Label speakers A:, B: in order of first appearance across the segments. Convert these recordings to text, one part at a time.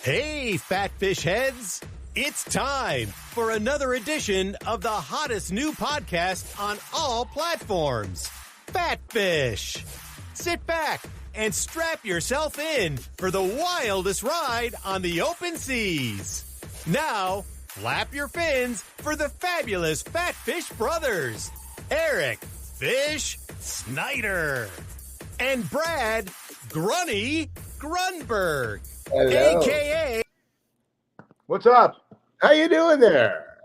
A: Hey, Fat Fish heads! It's time for another edition of the hottest new podcast on all platforms, Fat Fish. Sit back and strap yourself in for the wildest ride on the open seas. Now, flap your fins for the fabulous Fat Fish brothers, Eric Fish Snyder and Brad Grunny Grunberg.
B: Hello.
A: AKA.
B: What's up?
C: How you doing there?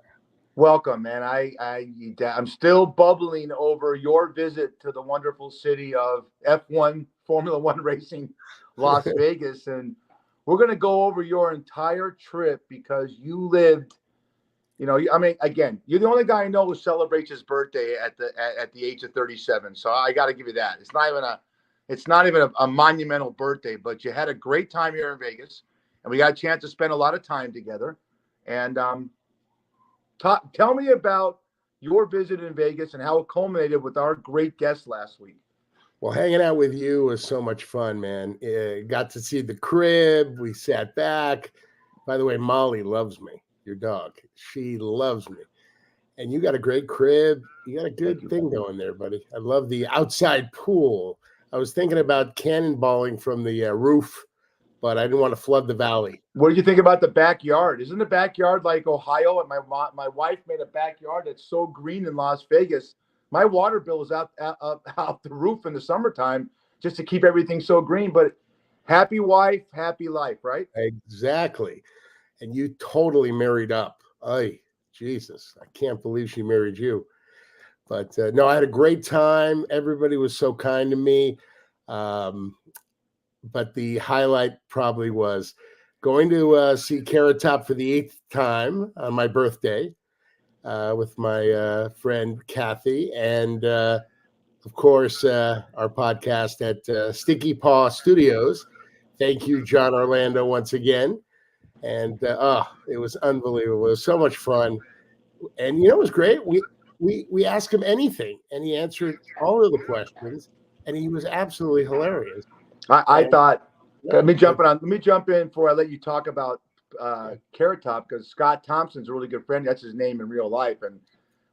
B: Welcome, man. I'm still bubbling over your visit to the wonderful city of F1 Formula One racing, Las Vegas, and we're going to go over your entire trip because you lived. You know, I mean, again, you're the only guy I know who celebrates his birthday at the age of 37. So I got to give you that. It's not even a monumental birthday, but you had a great time here in Vegas, and we got a chance to spend a lot of time together. And tell me about your visit in Vegas and how it culminated with our great guest last week.
C: Well, hanging out with you was so much fun, man. Got to see the crib. We sat back. By the way, Molly loves me, your dog. She loves me. And you got a great crib. You got a good thing going there, buddy. I love the outside pool. I was thinking about cannonballing from the roof, but I didn't want to flood the valley.
B: What did you think about the backyard? Isn't the backyard like Ohio? And my wife made a backyard that's so green in Las Vegas. My water bill is out the roof in the summertime just to keep everything so green. But happy wife, happy life, right?
C: Exactly. And you totally married up. Ay, Jesus, I can't believe she married you. But no, I had a great time. Everybody was so kind to me. But the highlight probably was going to see Carrot Top for the 8th time on my birthday with my friend Kathy. And, of course, our podcast at Sticky Paw Studios. Thank you, John Orlando, once again. And, it was unbelievable. It was so much fun. And, you know, it was great. We asked him anything, and he answered all of the questions, and he was absolutely hilarious.
B: I thought, let me jump in before I let you talk about Carrot Top, because Scott Thompson's a really good friend. That's his name in real life. And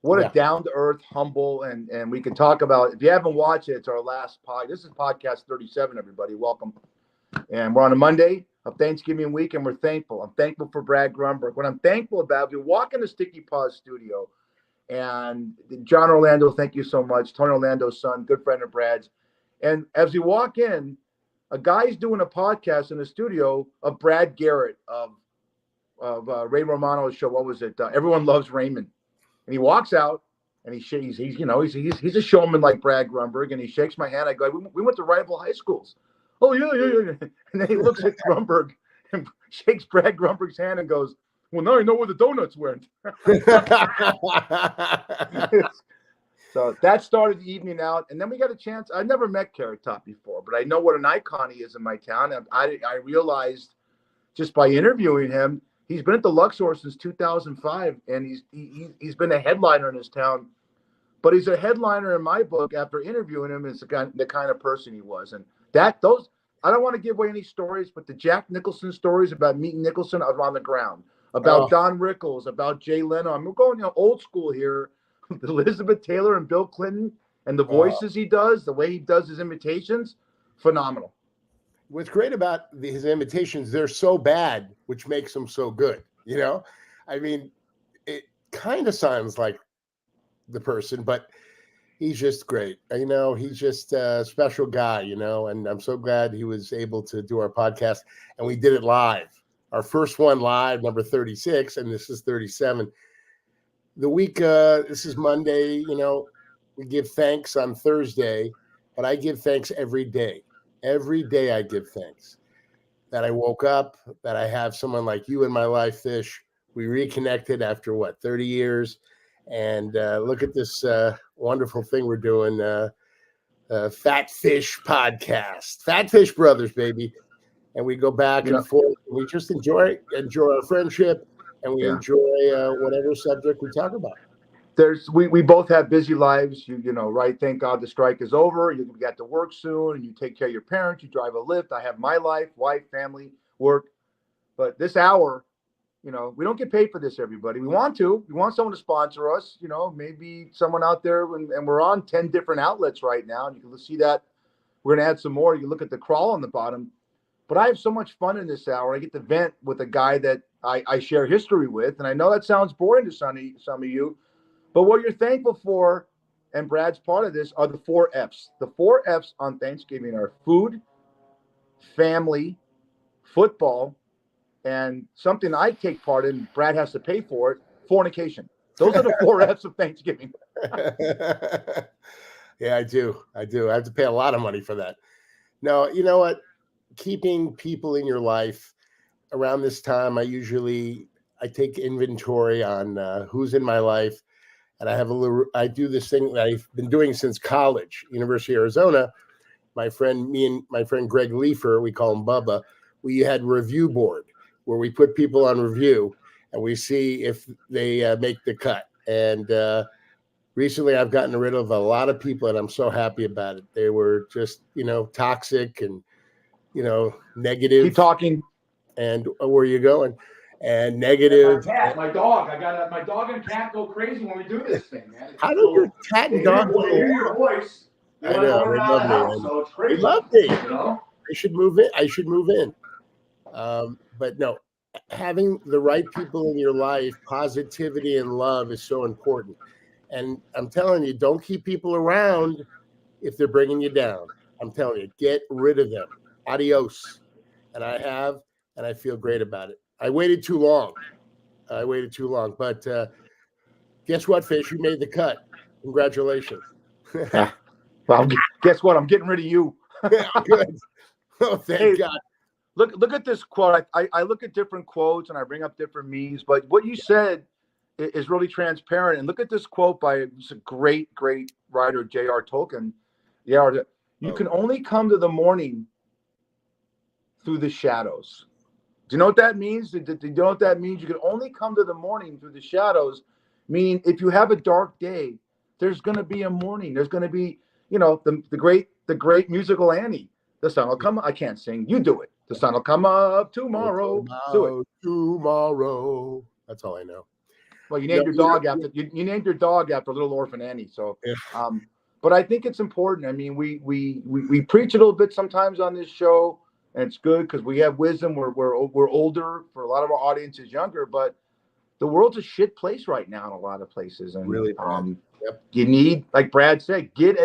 B: what a down-to-earth, humble, and we can talk about, if you haven't watched it, it's our last pod. This is podcast 37, everybody. Welcome. And we're on a Monday of Thanksgiving week, and we're thankful. I'm thankful for Brad Grunberg. What I'm thankful about, we walk in the Sticky Paws studio, and John Orlando, thank you so much. Tony Orlando's son, good friend of Brad's. And as we walk in, a guy's doing a podcast in the studio of Brad Garrett of Ray Romano's show. What was it? Everyone Loves Raymond. And he walks out, and he's a showman like Brad Grunberg, and he shakes my hand. I go, we went to rival high schools. Oh yeah. And then he looks at Grunberg and shakes Brad Grunberg's hand and goes, well, now I know where the donuts went. So that started the evening out. And then we got a chance. I never met Carrot Top before, but I know what an icon he is in my town. And I realized just by interviewing him, he's been at the Luxor since 2005, and he's been a headliner in his town. But he's a headliner in my book after interviewing him is the kind of person he was. And I don't want to give away any stories, but the Jack Nicholson stories about meeting Nicholson are on the ground. About Don Rickles, about Jay Leno. I'm going old school here. Elizabeth Taylor and Bill Clinton and the voices he does, the way he does his imitations, phenomenal.
C: What's great about his imitations, they're so bad, which makes them so good. You know, I mean, it kind of sounds like the person, but he's just great. You know, he's just a special guy, you know, and I'm so glad he was able to do our podcast, and we did it live. Our first one live, number 36, and this is 37. The week, this is Monday, you know, we give thanks on Thursday, but I give thanks every day. Every day I give thanks that I woke up, that I have someone like you in my life, Fish. We reconnected after, 30 years? And look at this wonderful thing we're doing, Fat Fish podcast. Fat Fish Brothers, baby. And we go back and forth. We just enjoy our friendship, and we enjoy whatever subject we talk about.
B: We both have busy lives, you know, right? Thank God the strike is over. You get to work soon, and you take care of your parents. You drive a Lyft. I have my life, wife, family, work. But this hour, we don't get paid for this, everybody. We want someone to sponsor us, maybe someone out there, and we're on 10 different outlets right now. And you can see that we're going to add some more. You look at the crawl on the bottom. But I have so much fun in this hour. I get to vent with a guy that I share history with. And I know that sounds boring to some of you, but what you're thankful for, and Brad's part of this, are the 4 F's. The 4 F's on Thanksgiving are food, family, football, and something I take part in, Brad has to pay for it, fornication. Those are the 4 F's of Thanksgiving.
C: Yeah, I do. I have to pay a lot of money for that. No, you know what? Keeping people in your life around this time, I take inventory on who's in my life. And I do this thing that I've been doing since college, University of Arizona. Me and my friend Greg Leifer, we call him Bubba, we had review board where we put people on review and we see if they make the cut. And recently I've gotten rid of a lot of people and I'm so happy about it. They were just, toxic and, negative.
B: Keep talking.
C: And where are you going? And negative.
B: My dog. My dog and cat go crazy when we do this thing, man.
C: How do your cat and dog
B: hear your voice?
C: I know. They love me.
B: So it's crazy.
C: They love me. I should move in. But no, having the right people in your life, positivity and love is so important. And I'm telling you, don't keep people around if they're bringing you down. I'm telling you, get rid of them. Adios. And I have, and I feel great about it. I waited too long. But guess what, Fish? You made the cut. Congratulations.
B: Well, guess what? I'm getting rid of you.
C: Yeah, good. Oh, thank God.
B: Look at this quote. I look at different quotes and I bring up different memes, but what you said is really transparent. And look at this quote by a great writer, J.R. Tolkien. You can only come to the morning through the shadows. Do you know what that means? Do you know what that means? You can only come to the morning through the shadows, meaning if you have a dark day, there's going to be a morning. There's going to be, the great musical Annie. The sun will come. I can't sing. You do it. The sun will come up tomorrow. Do it.
C: Tomorrow. That's all I know.
B: Well, you named your dog after you named your dog after Little Orphan Annie. So, but I think it's important. I mean, we preach a little bit sometimes on this show. And it's good because we have wisdom. We're older. For a lot of our audience is younger, but the world's a shit place right now in a lot of places. And
C: really,
B: you need, like Brad said, get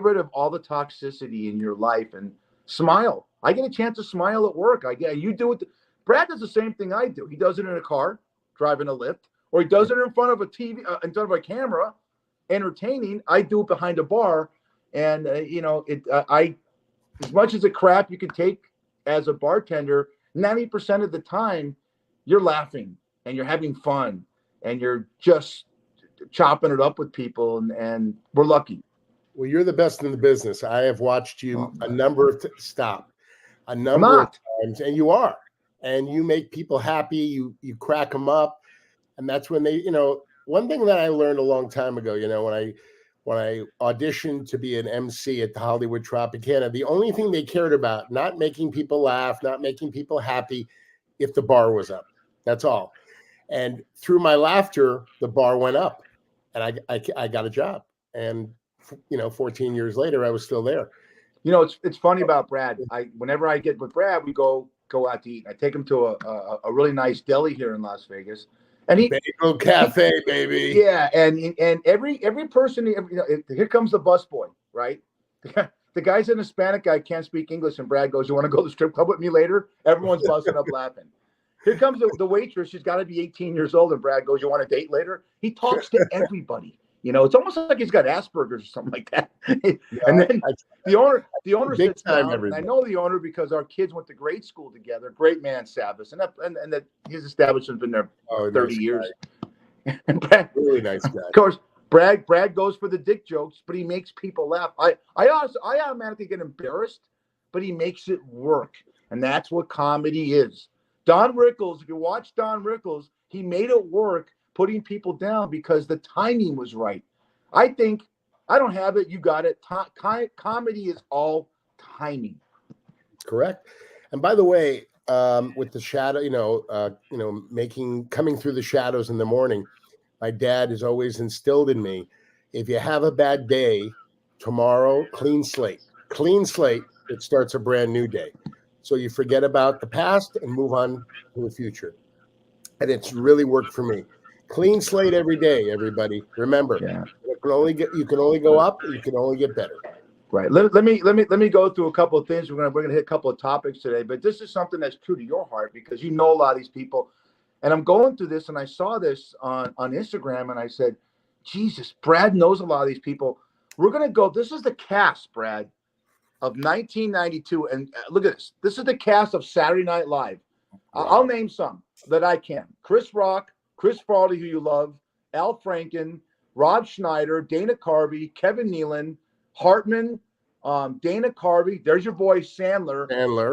B: rid of all the toxicity in your life and smile. I get a chance to smile at work. You do it. Brad does the same thing I do. He does it in a car, driving a Lyft, or he does it in front of a TV, in front of a camera, entertaining. I do it behind a bar, and as much as the crap you can take as a bartender, 90% of the time you're laughing and you're having fun and you're just chopping it up with people, and we're lucky.
C: Well, you're the best in the business. I have watched you a number of times, and you are, and you make people happy. You crack them up, and that's when they, one thing that I learned a long time ago, when I auditioned to be an MC at the Hollywood Tropicana, the only thing they cared about, not making people laugh, not making people happy, if the bar was up. That's all. And through my laughter, the bar went up, and I got a job. And 14 years later, I was still there.
B: It's funny about Brad. Whenever I get with Brad, we go out to eat. I take him to a really nice deli here in Las Vegas. And
C: Bagel Cafe, baby.
B: Yeah, and every person, here comes the busboy, right? The guy's an Hispanic guy, can't speak English, and Brad goes, "You want to go to the strip club with me later?" Everyone's busting up laughing. Here comes the waitress. She's got to be 18 years old, and Brad goes, "You want to date later?" He talks to everybody. It's almost like he's got Asperger's or something like that. And then the owner sits down, and I know the owner because our kids went to grade school together. Great man, Savas, and that his establishment's been there 30 years. And Brad,
C: really nice guy.
B: Of course, Brad goes for the dick jokes, but he makes people laugh. I automatically get embarrassed, but he makes it work, and that's what comedy is. Don Rickles, if you watch Don Rickles, he made it work, putting people down because the timing was right. I think I don't have it. You got it. Comedy is all timing.
C: Correct. And by the way, with the shadow, coming through the shadows in the morning. My dad has always instilled in me, if you have a bad day, tomorrow, clean slate. Clean slate, it starts a brand new day. So you forget about the past and move on to the future. And it's really worked for me. Clean slate every day, everybody. Remember, you can only go up, you can only get better.
B: Right. Let me go through a couple of things. We're gonna hit a couple of topics today, but this is something that's true to your heart because you know a lot of these people. And I'm going through this, and I saw this on Instagram, and I said, Jesus, Brad knows a lot of these people. We're going to go. This is the cast, Brad, of 1992. And look at this. This is the cast of Saturday Night Live. Wow. I'll name some that I can. Chris Rock, Chris Farley, who you love, Al Franken, Rob Schneider, Dana Carvey, Kevin Nealon, Hartman, Dana Carvey. There's your boy Sandler.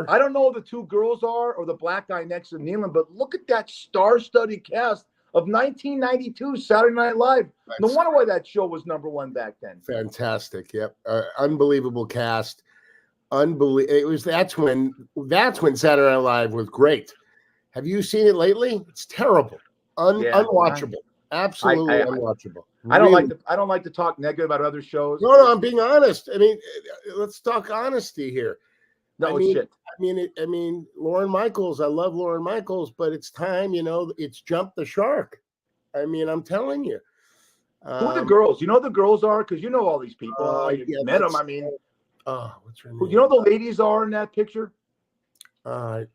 B: I don't know who the two girls are or the black guy next to Nealon, but look at that star-studded cast of 1992 Saturday Night Live. No wonder why that show was #1 back then.
C: Fantastic. Yep. Unbelievable cast. That's when Saturday Night Live was great. Have you seen it lately? It's terrible. Unwatchable. Absolutely unwatchable.
B: I don't like to talk negative about other shows.
C: No, I'm being honest. I mean, let's talk honesty here.
B: Shit.
C: I mean, Lorne Michaels. I love Lorne Michaels, but it's time. It's jumped the shark. I mean, I'm telling you.
B: Who are the girls? You know who the girls are because you know all these people. You met them. I mean,
C: what's her name?
B: You know the ladies are in that picture.
C: I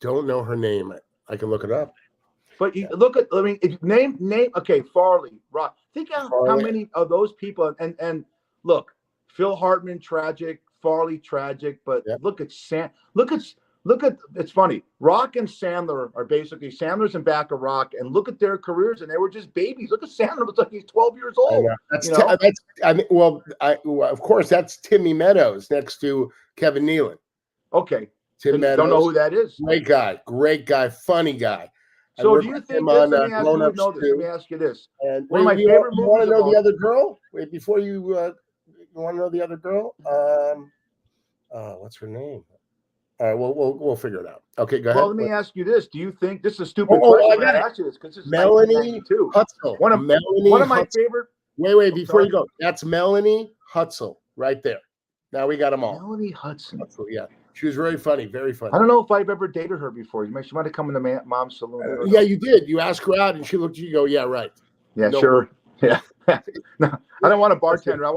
C: don't know her name. I can look it up.
B: But you look at, name. Okay, Farley, Rock. Think how many of those people. And look, Phil Hartman, tragic. Farley, tragic. But look at Look at. It's funny. Rock and Sandler are basically Sandler's in back of Rock, and look at their careers, and they were just babies. Look at Sandler. Looks like he's 12 years old.
C: Of course, that's Timmy Meadows next to Kevin Nealon.
B: Okay.
C: Tim Meadows.
B: Don't know who that is.
C: Great guy, funny guy.
B: So do you think let me ask you this.
C: And
B: one of my favorite movies.
C: You want to know the other girl? Wait, before you want to know the other girl? What's her name? All right, we'll figure it out. Okay, go ahead.
B: Well, let me ask you this. Do you think this is a stupid question? I ask you this because this is
C: Melanie Hutzel.
B: One of my favorite.
C: Wait, before you go. That's Melanie Hutzel right there. Now we got them all.
B: Melanie Hutzel.
C: Yeah. She was very funny, very funny.
B: I don't know if I've ever dated her before. She might have come in the mom's saloon.
C: Yeah, you did. You asked her out, and she looked at you and go, yeah, right.
B: Yeah, no, sure. Yeah. No, I don't want a bartender. I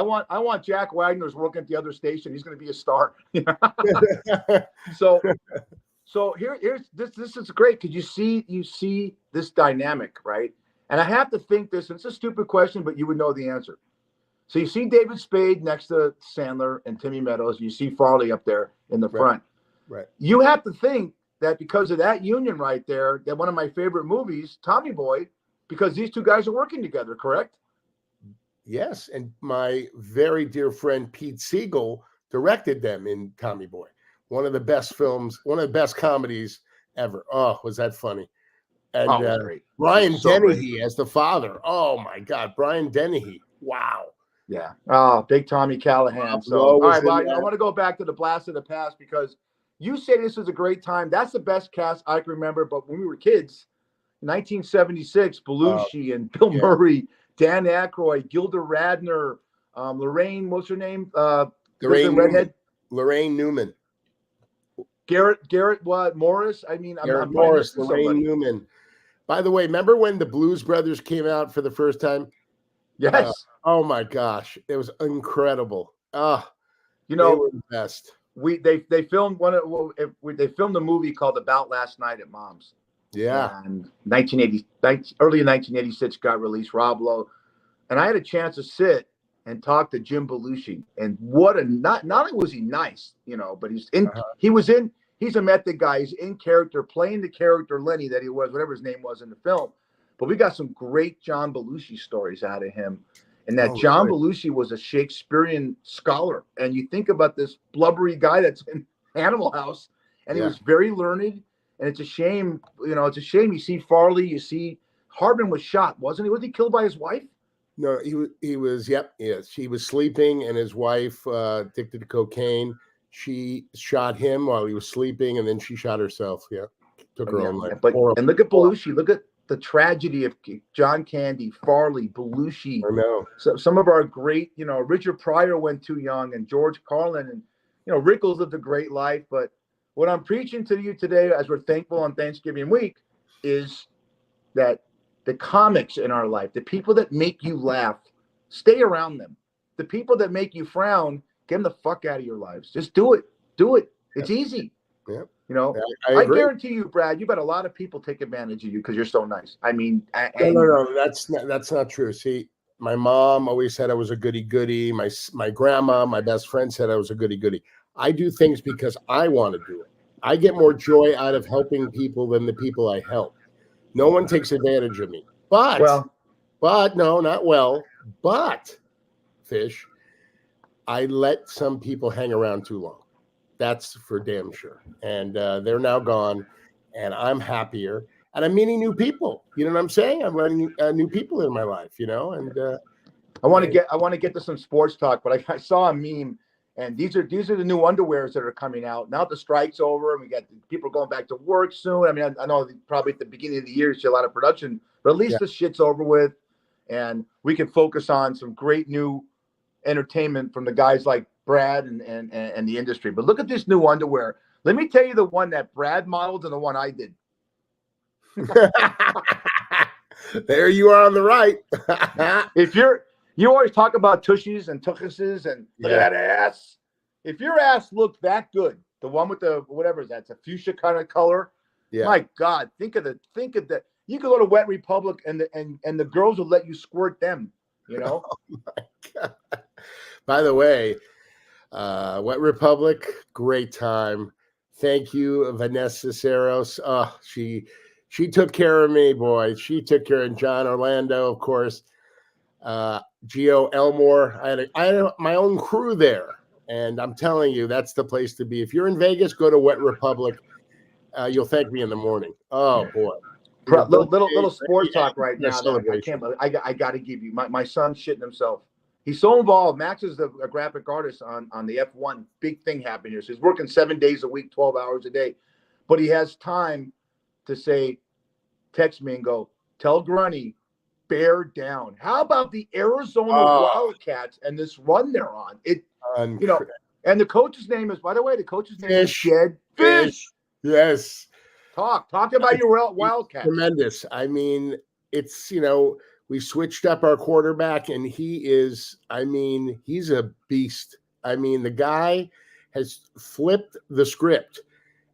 B: want Jack Wagner's working at the other station. He's going to be a star. So here's this is great because you see this dynamic, right? And I have to think this, and it's a stupid question, but you would know the answer. So you see David Spade next to Sandler and Timmy Meadows. You see Farley up there in the front.
C: Right.
B: You have to think that because of that union right there, that one of my favorite movies, Tommy Boy, because these two guys are working together, correct?
C: Yes, and my very dear friend Pete Siegel directed them in Tommy Boy. One of the best films, one of the best comedies ever. Oh, was that funny? And Brian Dennehy as the father. Oh, my God. Brian Dennehy. Wow.
B: Yeah. Oh, big Tommy Callahan. So, all right, well, I want to go back to the blast of the past because you say this is a great time. That's the best cast I can remember. But when we were kids, 1976, Belushi and Bill Murray, Dan Aykroyd, Gilda Radner, Lorraine, what's her name?
C: Lorraine Newman.
B: Garrett Morris? I mean,
C: Garrett Morris, Lorraine Newman. By the way, remember when the Blues Brothers came out for the first time?
B: Yes.
C: Oh my gosh, it was incredible.
B: They were
C: the best.
B: They filmed they filmed a movie called About Last Night at Mom's.
C: Yeah.
B: And early in 1986 got released. Rob Lowe, and I had a chance to sit and talk to Jim Belushi. And not only was he nice, but he's a method guy. He's in character, playing the character Lenny that he was, whatever his name was in the film. But we got some great John Belushi stories out of him. And that John Belushi was a Shakespearean scholar. And you think about this blubbery guy that's in Animal House, and he was very learned. And it's a shame, you see Farley, you see Hartman was shot, wasn't he? Was he killed by his wife?
C: No, he was, yes. He was sleeping, and his wife, addicted to cocaine, she shot him while he was sleeping, and then she shot herself. Yeah, took her own life.
B: And look at Belushi. Look at the tragedy of John Candy, Farley, Belushi.
C: I know.
B: So some of our great, Richard Pryor went too young, and George Carlin, and Rickles lived a great life. But what I'm preaching to you today, as we're thankful on Thanksgiving week, is that the comics in our life, the people that make you laugh, stay around them. The people that make you frown, get them the fuck out of your lives. Just do it. Do it. It's easy.
C: Yeah.
B: I guarantee you, Brad, you've had a lot of people take advantage of you because you're so nice. I mean,
C: no, that's not true. See, my mom always said I was a goody-goody. My grandma, my best friend, said I was a goody-goody. I do things because I want to do it. I get more joy out of helping people than the people I help. No one takes advantage of me. But no, not well. But, Fish, I let some people hang around too long. That's for damn sure. And they're now gone, and I'm happier. And I'm meeting new people. You know what I'm saying? I'm letting new people in my life, and
B: I want to get to some sports talk, but I saw a meme, and these are the new underwears that are coming out. Now the strike's over, and we got people going back to work soon. I mean, I know probably at the beginning of the year, you see a lot of production, but at least the shit's over with, and we can focus on some great new entertainment from the guys like Brad and the industry. But look at this new underwear. Let me tell you the one that Brad modeled and the one I did.
C: There you are on the right.
B: You always talk about tushies and tuchuses and look at that ass. If your ass looked that good, the one with the whatever is that, it's a fuchsia kind of color. Yeah. My God, think of that. You could go to Wet Republic and the girls will let you squirt them. Oh
C: my God. By the way, Wet Republic, great time. Thank you, Vanessa Saros. Oh, she took care of me, boy. She took care of John Orlando, of course. Gio Elmore. I had my own crew there, and I'm telling you, that's the place to be. If you're in Vegas, go to Wet Republic. You'll thank me in the morning. Oh boy.
B: Little sports talk right now. I can't believe I got to give you my son shitting himself. He's so involved. Max is a graphic artist on the F1. Big thing happened here. So he's working 7 days a week, 12 hours a day. But he has time to say, text me and go, tell Grunny, bear down. How about the Arizona Wildcats and this run they're on? And the coach's name is, by the way, is Jed Fish.
C: Yes.
B: Talk about your Wildcats.
C: Tremendous. I mean, it's, we switched up our quarterback, and he's a beast. I mean, the guy has flipped the script,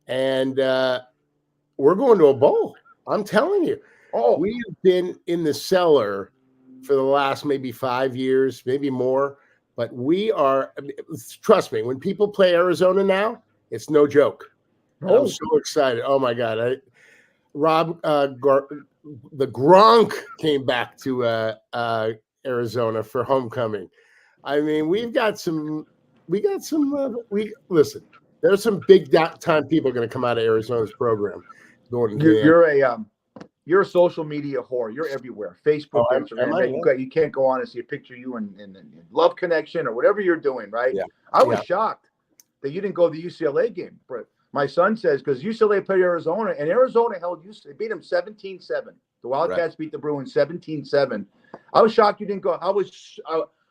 C: and we're going to a bowl. I'm telling you. Oh, we've been in the cellar for the last maybe 5 years, maybe more, but we are, trust me, when people play Arizona now, it's no joke. I'm so excited. Oh my God. The Gronk came back to Arizona for homecoming. I mean, listen, there's some big time people going to come out of Arizona's program.
B: You're a social media whore. You're everywhere. Facebook, Instagram. You can't go on and see a picture of you in Love Connection or whatever you're doing, right? Yeah. I was shocked that you didn't go to the UCLA game. But my son says, because UCLA played Arizona, and Arizona held UCLA. They beat them 17-7. The Wildcats beat the Bruins 17-7. I was shocked you didn't go.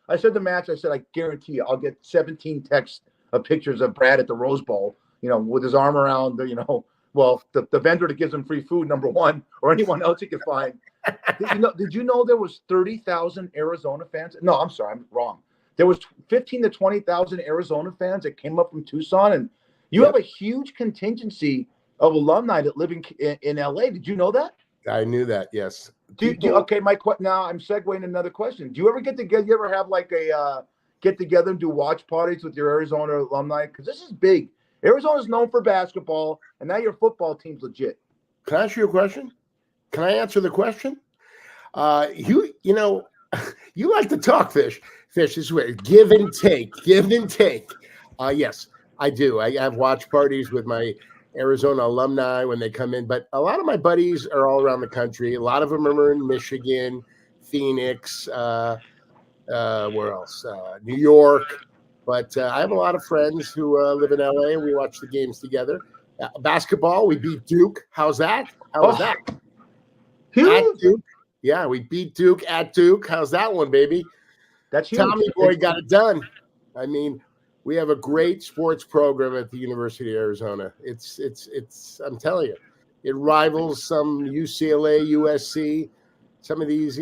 B: I said to Max, I guarantee you, I'll get 17 texts of pictures of Brad at the Rose Bowl, with his arm around the, the vendor that gives him free food, number one, or anyone else he could find. Did you know there was 30,000 Arizona fans? No, I'm sorry, I'm wrong. There was 15 to 20,000 Arizona fans that came up from Tucson, and you have a huge contingency of alumni that live in LA. Did you know that?
C: I knew that. Yes.
B: Okay. Now I'm segueing another question. Do you ever get together? You ever have like a get together and do watch parties with your Arizona alumni? Because this is big. Arizona's known for basketball, and now your football team's legit.
C: Can I ask you a question? Can I answer the question? You like to talk, Fish. Fish, this way. Give and take. Yes, I do. I have watch parties with my Arizona alumni when they come in, but a lot of my buddies are all around the country. A lot of them are in Michigan, Phoenix, where else? New York. But I have a lot of friends who live in LA, and we watch the games together. Basketball, we beat Duke. How's that? How was that? At Duke. Yeah, we beat Duke at Duke. How's that one, baby?
B: That's huge.
C: Tommy Boy got it done. I mean, we have a great sports program at the University of Arizona. It's I'm telling you, it rivals some UCLA, USC, some of these,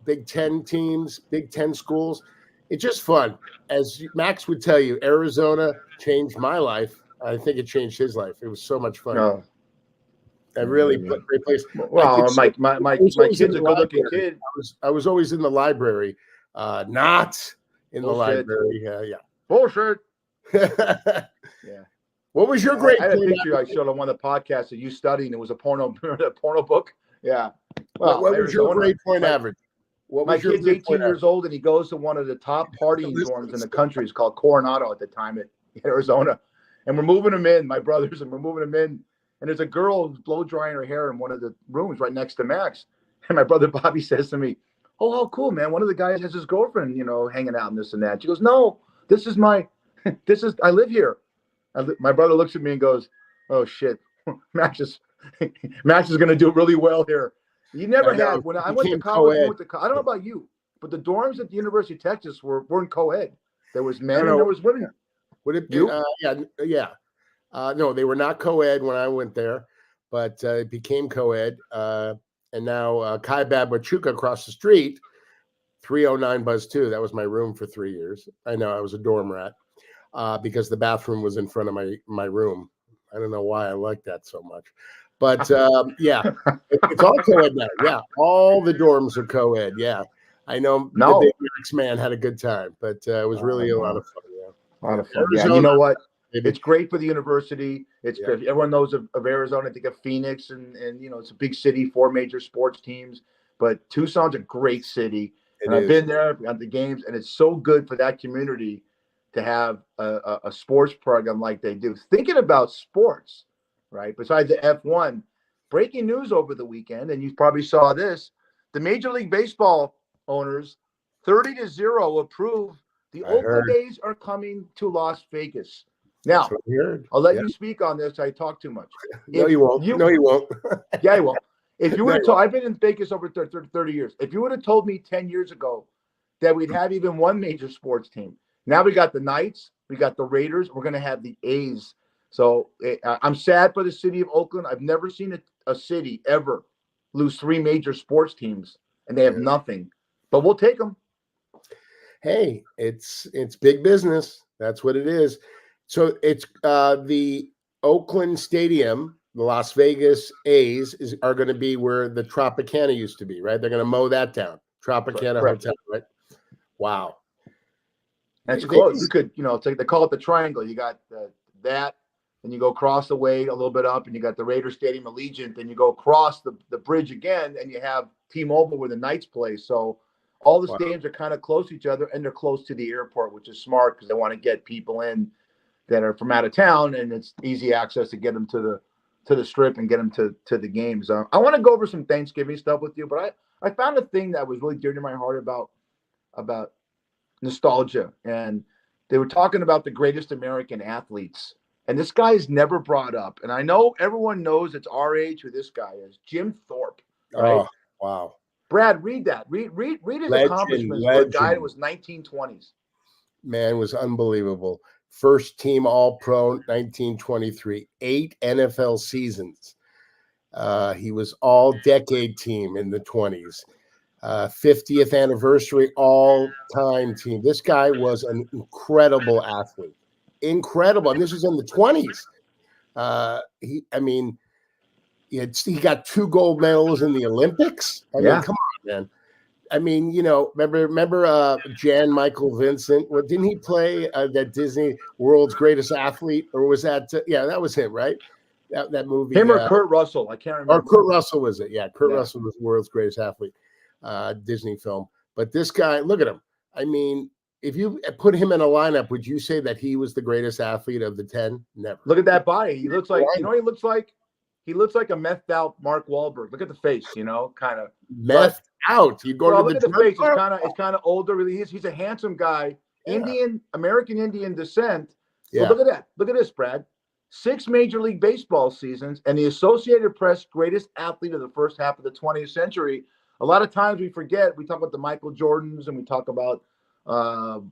C: Big Ten teams, Big Ten schools. It's just fun. As Max would tell you, Arizona changed my life. I think it changed his life. It was so much fun.
B: Oh.
C: I really great place.
B: Well, my kid's a good-looking kid.
C: I was always in the library, not in the library. Yeah.
B: Bullshit.
C: Yeah. What was your great?
B: I had a picture I showed on one of the podcasts of you studying. It was a porno book. Yeah.
C: Well, what was your grade point average?
B: My kid's 18 years old, and he goes to one of the top partying dorms in the country. It's called Coronado at the time at Arizona. And we're moving him in, my brothers, and we're moving him in. And there's a girl who's blow drying her hair in one of the rooms right next to Max. And my brother Bobby says to me, "Oh, how cool, man. One of the guys has his girlfriend, hanging out and this and that." She goes, "No, I live here." My brother looks at me and goes, "Oh, shit. Max is going to do really well here." You never had, when I went to college, I don't know about you, but the dorms at the University of Texas weren't co-ed. There was men and there was women.
C: Would it be? Yeah. No, they were not co-ed when I went there, but it became co-ed. And now Kai Babachuka across the street, 309 Buzz 2. That was my room for 3 years. I know I was a dorm rat because the bathroom was in front of my room. I don't know why I like that so much. But yeah, it's all co-ed now. Yeah, all the dorms are co-ed. Yeah, I know. The Big Max man had a good time, but it was really a lot of fun. Yeah,
B: a lot of fun. Yeah, you know what? It's great for the university. It's great. Everyone knows of Arizona. I think of Phoenix, and it's a big city, 4 major sports teams. But Tucson's a great city, and I've been there, I've got the games, and it's so good for that community to have a sports program like they do. Thinking about sports, right? Besides the F1, breaking news over the weekend, and you probably saw this: the Major League Baseball owners, 30-0, approve the Oakland A's are coming to Las Vegas. Now, I'll let you speak on this. I talk too much.
C: No, you won't. No, you won't.
B: Yeah, you won't. If you would have told, I've been in Vegas over 30 years. If you would have told me 10 years ago that we'd have even one major sports team, now we got the Knights, we got the Raiders, we're going to have the A's. So I'm sad for the city of Oakland. I've never seen a city ever lose 3 major sports teams, and they have nothing. But we'll take them.
C: Hey, it's big business. That's what it is. So it's the Oakland Stadium, the Las Vegas A's are going to be where the Tropicana used to be, right? They're going to mow that down. Tropicana Hotel, right? Wow.
B: That's close. You could, they call it the triangle. You got that, and you go across the way a little bit up, and you got the Raider Stadium, Allegiant, then you go across the bridge again, and you have T-Mobile where the Knights play. So all the stadiums are kind of close to each other, and they're close to the airport, which is smart because they want to get people in that are from out of town, and it's easy access to get them to the strip and get them to the games. I want to go over some Thanksgiving stuff with you, but I found a thing that was really dear to my heart about nostalgia, and they were talking about the greatest American athletes, and this guy is never brought up, and I know everyone knows it's our age who this guy is, Jim Thorpe. Right? Oh,
C: wow.
B: Brad, read that. Read his accomplishments for a guy that was 1920s.
C: Man, was unbelievable. First team All-Pro, 1923, 8 NFL seasons. He was all-decade team in the 20s. 50th anniversary all-time team. This guy was an incredible athlete. Incredible. And this was in the 20s. He got 2 gold medals in the Olympics. I mean, come on, man. I mean, remember Jan Michael Vincent? Well, didn't he play that Disney World's Greatest Athlete? Or was that? That was him, right? That movie.
B: Him or Kurt Russell? I can't remember.
C: Or Kurt Russell was it? Yeah, Kurt Russell was World's Greatest Athlete, Disney film. But this guy, look at him. I mean, if you put him in a lineup, would you say that he was the greatest athlete of the 10? Never.
B: Look at that body. He looks like, he looks like? He looks like a methed out Mark Wahlberg. Look at the face, kind of
C: methed out. You go to
B: look at the face. It's kind of older. Really, he's a handsome guy. American Indian descent.
C: Yeah.
B: Well, look at that. Look at this, Brad. 6 Major League Baseball seasons and the Associated Press greatest athlete of the first half of the 20th century. A lot of times we forget. We talk about the Michael Jordans and we talk about, all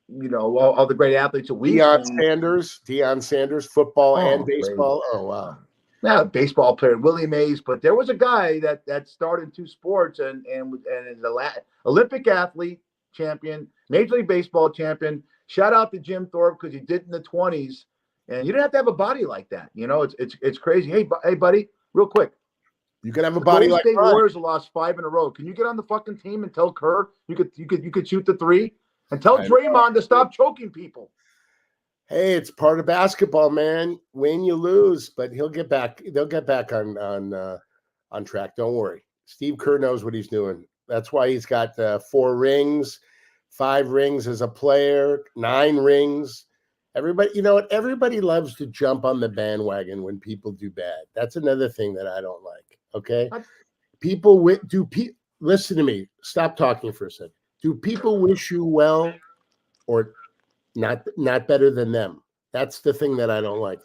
B: the great athletes that we've seen.
C: Deion Sanders, football and baseball.
B: Great.
C: Oh, wow.
B: Now, baseball player, Willie Mays, but there was a guy that started in 2 sports and is an Olympic athlete, champion, Major League Baseball champion. Shout out to Jim Thorpe because he did it in the 20s. And you didn't have to have a body like that. It's crazy. Hey, buddy, real quick.
C: You can have a body like
B: State Warriors have lost 5 in a row. Can you get on the fucking team and tell Kerr you could shoot the 3 and tell Draymond to stop choking people?
C: Hey, it's part of basketball, man. Win, you lose, but he'll get back. They'll get back on track. Don't worry. Steve Kerr knows what he's doing. That's why he's got 4 rings, 5 rings as a player, 9 rings. Everybody, you know what? Everybody loves to jump on the bandwagon when people do bad. That's another thing that I don't like. Okay, listen to me. Stop talking for a second. Do people wish you well, or not better than them? That's the thing that I don't like.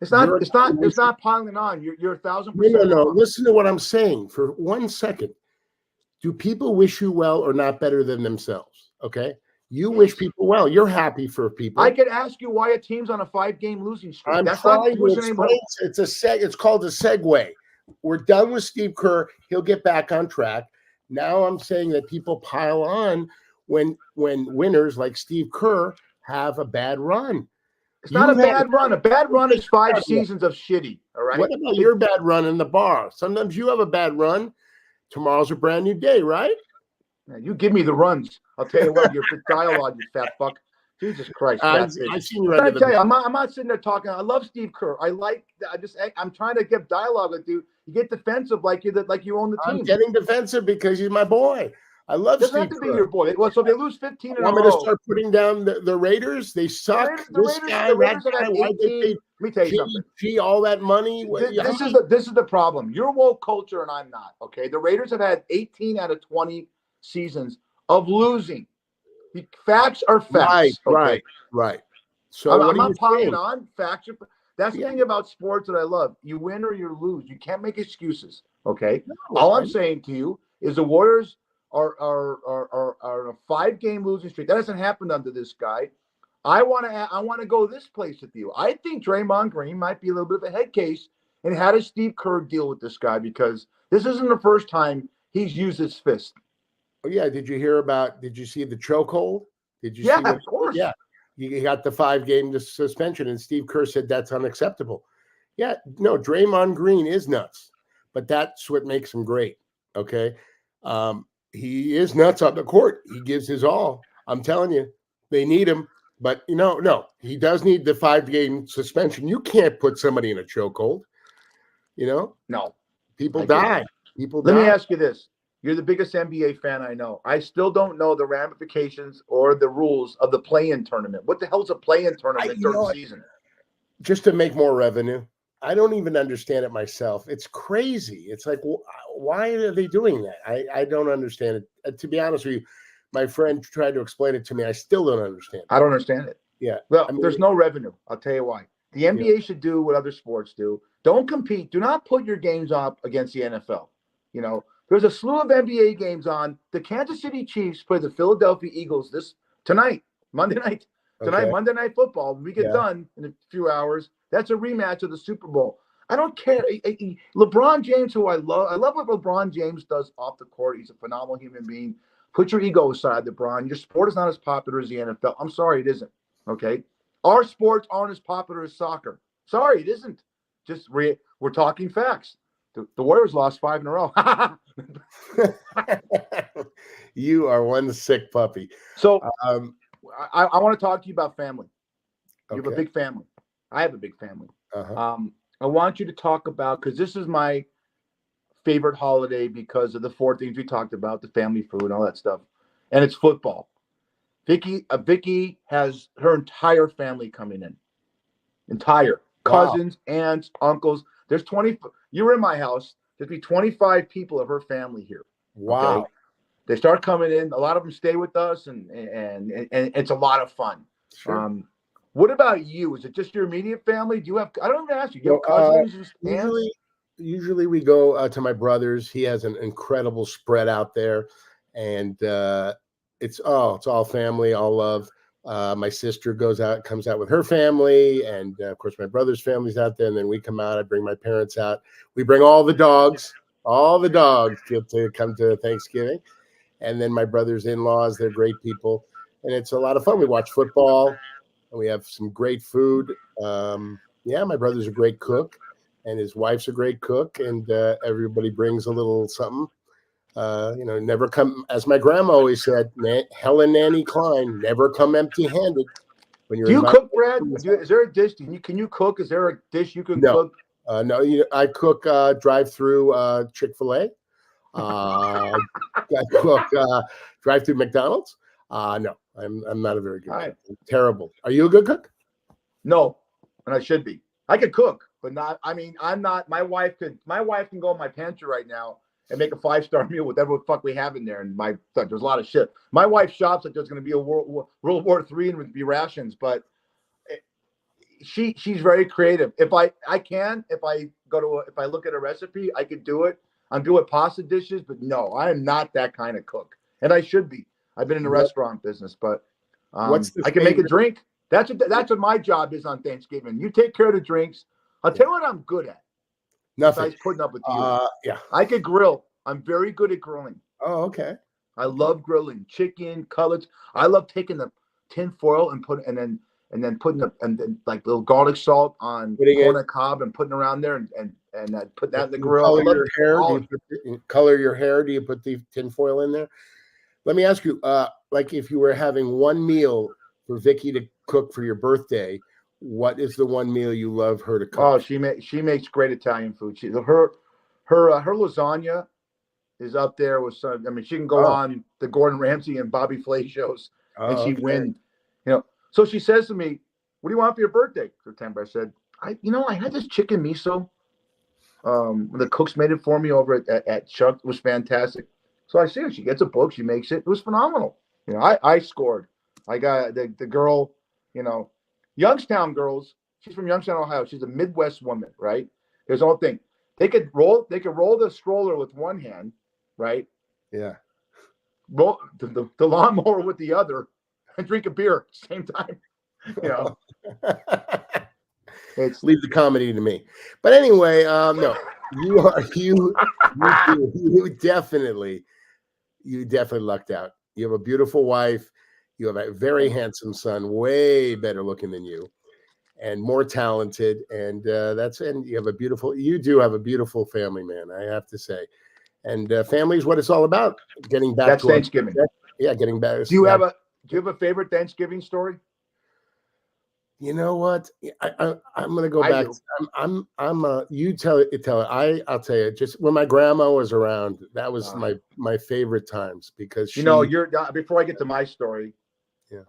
B: It's not piling on. You're 1,000%.
C: No. Listen to what I'm saying for 1 second. Do people wish you well or not better than themselves? Okay. You wish people well. You're happy for people.
B: I could ask you why a team's on a 5-game losing streak.
C: I'm trying to explain. It's called a segue. We're done with Steve Kerr. He'll get back on track. Now I'm saying that people pile on when winners like Steve Kerr have a bad run.
B: It's not a bad run. A bad run is 5 seasons of shitty. All right.
C: What about your bad run in the bar? Sometimes you have a bad run. Tomorrow's a brand new day, right?
B: Man, you give me the runs. I'll tell you what, your dialogue, you fat fuck. Jesus Christ.
C: I've seen you.
B: I'm not sitting there talking. I love Steve Kerr. I'm trying to get dialogue with you. You get defensive like you own the team.
C: I'm getting defensive because he's my boy. I love Steve Kerr.
B: Doesn't have to be your boy. Well, so if they lose 15 in a row.
C: Want me to start putting down the Raiders? They suck.
B: The Raiders have 18. Let me tell you something.
C: All that money.
B: This is the problem. You're woke culture and I'm not. Okay. The Raiders have had 18 out of 20 seasons of losing. Facts are facts.
C: Right. So
B: I'm not piling on. Facts are. That's the thing about sports that I love. You win or you lose. You can't make excuses. Okay. All I'm saying to you is the Warriors are a 5-game losing streak. That hasn't happened under this guy. I want to go this place with you. I think Draymond Green might be a little bit of a head case. And how does Steve Kerr deal with this guy? Because this isn't the first time he's used his fist.
C: Oh yeah. Did you see the chokehold?
B: Of course.
C: Yeah. He got the 5-game suspension, and Steve Kerr said that's unacceptable. Yeah, no, Draymond Green is nuts, but that's what makes him great. Okay. He is nuts on the court. He gives his all. I'm telling you, they need him, but no, he does need the 5-game suspension. You can't put somebody in a chokehold.
B: No,
C: people die.
B: Let me ask you this. You're the biggest NBA fan I know. I still don't know the ramifications or the rules of the play-in tournament. What the hell is a play-in tournament during the season?
C: Just to make more revenue. I don't even understand it myself. It's crazy. It's like, why are they doing that? I don't understand it. To be honest with you, my friend tried to explain it to me. I still don't understand it.
B: I don't understand it.
C: Yeah.
B: Well, there's no revenue. I'll tell you why. The NBA should do what other sports do. Don't compete. Do not put your games up against the NFL. There's a slew of NBA games on. The Kansas City Chiefs play the Philadelphia Eagles tonight, Monday night. Tonight, Monday Night Football. When we get done in a few hours, that's a rematch of the Super Bowl. I don't care. LeBron James, who I love what LeBron James does off the court. He's a phenomenal human being. Put your ego aside, LeBron. Your sport is not as popular as the NFL. I'm sorry, it isn't. Okay? Our sports aren't as popular as soccer. Sorry, it isn't. Just we're talking facts. The Warriors lost 5 in a row.
C: You are one sick puppy.
B: So I want to talk to you about family. You have a big family. I have a big family. I want you to talk about, because this is my favorite holiday because of the 4 things we talked about, the family food and all that stuff. And it's football. Vicky has her entire family coming in. Entire. Cousins, aunts, uncles. There's 20. You were in my house. There'd be 25 people of her family here.
C: Wow.
B: Okay? they start coming in. A lot of them stay with us, and it's a lot of fun.
C: Sure.
B: What about you? Is it just your immediate family? Do you have? I don't even ask you. Do you have cousins?
C: Usually we go to my brother's. He has an incredible spread out there, and it's all family, all love. My sister comes out with her family, and of course my brother's family's out there. And then we come out. I bring my parents out. We bring all the dogs to come to Thanksgiving, and then my brother's in-laws. They're great people, and it's a lot of fun. We watch football, and we have some great food. My brother's a great cook, and his wife's a great cook, and everybody brings a little something. Never come, as my grandma always said, Helen Nanny Klein, never come empty-handed. When you're
B: Do you cook, Brad? Is there a dish? Can you cook? Is there a dish you can cook?
C: No, I cook drive-through Chick-fil-A. I cook drive-through McDonald's. No, I'm not a very good cook. I'm terrible. Are you a good cook?
B: No, and I should be. I could cook, but not. I mean, I'm not. My wife can go in my pantry right now and make a 5-star meal with whatever the fuck we have in there. And there's a lot of shit. My wife shops like there's going to be a World War III and would be rations, but she's very creative. If I look at a recipe, I could do it. I'm doing pasta dishes, but no, I am not that kind of cook, and I should be. I've been in the restaurant business, but I can make a drink. That's what my job is on Thanksgiving. You take care of the drinks. I'll tell you what I'm good at.
C: Nothing.
B: Besides putting up with you. I could grill. I'm very good at grilling.
C: Oh, okay.
B: I love grilling chicken, cutlets. I love taking the tin foil and putting like little garlic salt on corn on the cob and putting around there and put that in the grill.
C: Color your hair. Do you put the tin foil in there? Let me ask you, like if you were having one meal for Vicky to cook for your birthday, what is the one meal you love her to cook?
B: Oh, she makes great Italian food. Her lasagna is up there with some. I mean, she can go on the Gordon Ramsay and Bobby Flay shows, and she win. So she says to me, "What do you want for your birthday?" September. I said, I had this chicken miso. The cooks made it for me over at Chuck. It was fantastic. So I see her. She gets a book. She makes it. It was phenomenal. I scored. I got the girl. Youngstown girls. She's from Youngstown, Ohio. She's a Midwest woman, right? There's the whole thing. They could roll the stroller with one hand, right?
C: Yeah.
B: Roll the lawnmower with the other, and drink a beer at the same time.
C: Leave the comedy to me. But anyway, no, you definitely lucked out. You have a beautiful wife. You have a very handsome son, way better looking than you, and more talented. And you do have a beautiful family, man. I have to say, and family is what it's all about. Getting back
B: That's
C: to
B: Thanksgiving.
C: Getting back.
B: Do you have a favorite Thanksgiving story?
C: You know what? I'm gonna go back. You tell it. I'll tell you. Just when my grandma was around, that was my favorite times because
B: before I get to my story. Yeah.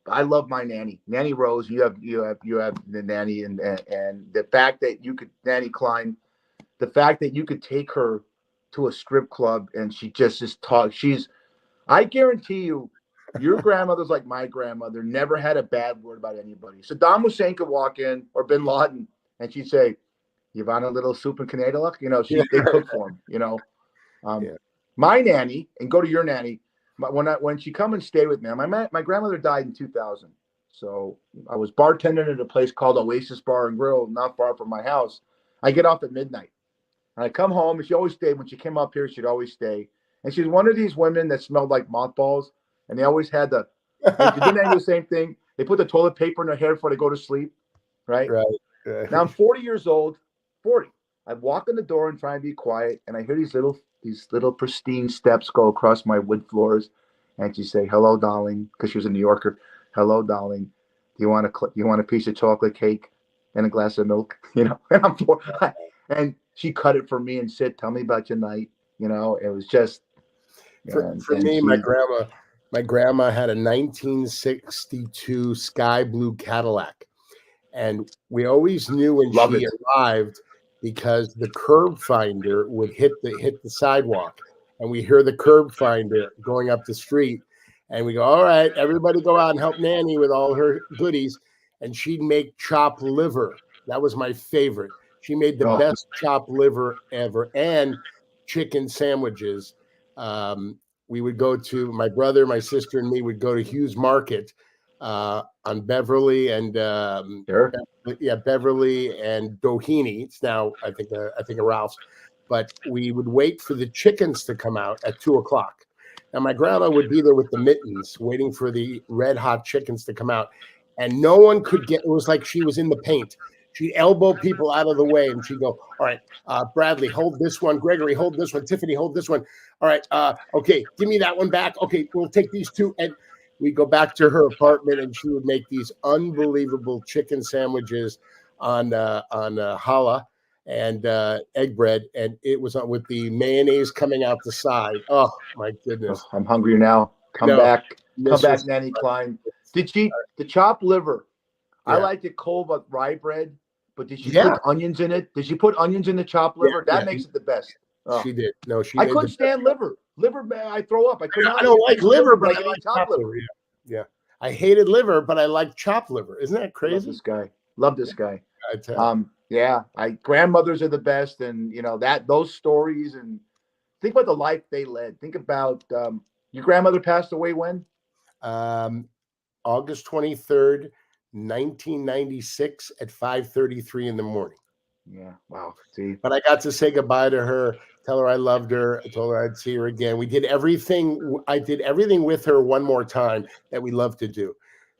B: I love my nanny, Nanny Rose. You have the nanny, and the fact that you could Nanny Klein, the fact that you could take her to a strip club and she just talk. I guarantee you. Your grandmother's like my grandmother, never had a bad word about anybody. Saddam Hussein could walk in, or Bin Laden, and she'd say, "You want a little soup and Canada?" They cook for him. My nanny, and go to your nanny. When she come and stay with me, my grandmother died in 2000. So I was bartending at a place called Oasis Bar and Grill, not far from my house. I get off at midnight, and I come home, and she always stayed. When she came up here, she'd always stay. And she's one of these women that smelled like mothballs. And they always had didn't they do the same thing? They put the toilet paper in their hair before they go to sleep, right? Right. Now I'm 40 years old, 40. I walk in the door and try and be quiet, and I hear these little pristine steps go across my wood floors, and she say, "Hello, darling," because she was a New Yorker. "Hello, darling. Do you want a piece of chocolate cake and a glass of milk?" And I'm 4. And she cut it for me and said, "Tell me about your night." It was just
C: for me, my grandma had a 1962 sky blue Cadillac, and we always knew when she arrived because the curb finder would hit the sidewalk, and we hear the curb finder going up the street, and we go, all right, everybody go out and help Nanny with all her goodies. And she'd make chopped liver. That was my favorite. She made the best chopped liver ever, and chicken sandwiches. We would go to, my brother, my sister, and me would go to Hughes Market on Beverly and Beverly and Doheny. It's now I think a Ralph's, but we would wait for the chickens to come out at 2:00. Now my grandma would be there with the mittens, waiting for the red hot chickens to come out, and no one could get. It was like she was in the paint. She'd elbow people out of the way, and she'd go, all right, Bradley, hold this one. Gregory, hold this one. Tiffany, hold this one. All right, okay, give me that one back. Okay, we'll take these two. And we'd go back to her apartment, and she would make these unbelievable chicken sandwiches on challah and egg bread, and it was with the mayonnaise coming out the side. Oh, my goodness.
B: I'm hungry now. Come back, Nanny Klein. Did she, the chopped liver, I liked it cold with rye bread, but did she put onions in it? Did she put onions in the chopped liver? That makes it the best. Oh.
C: She did. No, she.
B: I couldn't stand liver. Liver, I throw up. I
C: don't like liver, but I like chopped liver. Yeah. I hated liver, but I like chopped liver. Isn't that crazy?
B: Love this guy. Grandmothers are the best, and those stories, and think about the life they led. Think about your grandmother passed away when?
C: August 23rd. 1996 at 5:33 in the morning.
B: Yeah. Wow. See,
C: but I got to say goodbye to her, tell her I loved her. I told her I'd see her again. We did everything. I did everything with her one more time that we love to do.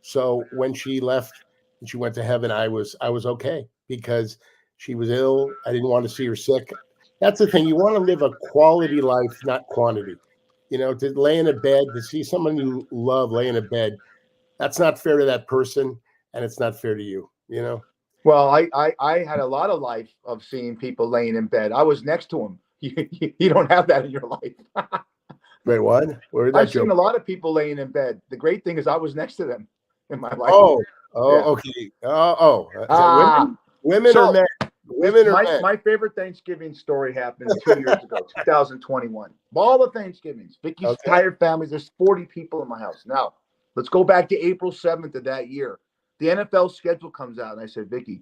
C: So when she left and she went to heaven, I was okay because she was ill. I didn't want to see her sick. That's the thing. You want to live a quality life, not quantity. To lay in a bed, to see someone you love lay in a bed, that's not fair to that person. And it's not fair to you,
B: Well, I had a lot of life of seeing people laying in bed. I was next to them. You don't have that in your life.
C: Wait, what?
B: I've seen a lot of people laying in bed. The great thing is I was next to them in my life.
C: Okay. Women or men? Women or men?
B: My favorite Thanksgiving story happened 2 years ago, 2021. All the Thanksgivings, Vicky's entire family. There's 40 people in my house. Now, let's go back to April 7th of that year. The NFL schedule comes out, and I said, Vicky,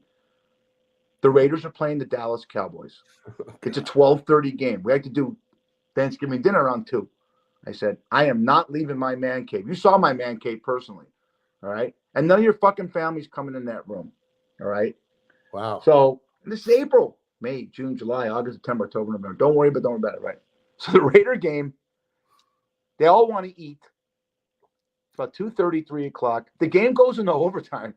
B: the Raiders are playing the Dallas Cowboys. It's a 12:30 game. We have to do Thanksgiving dinner around 2. I said, I am not leaving my man cave. You saw my man cave personally, all right? And none of your fucking family's coming in that room, all right?
C: Wow.
B: So this is April, May, June, July, August, September, October, November. Don't worry about it, right? So the Raider game, they all want to eat. About 2:30, 3 o'clock. The game goes into overtime,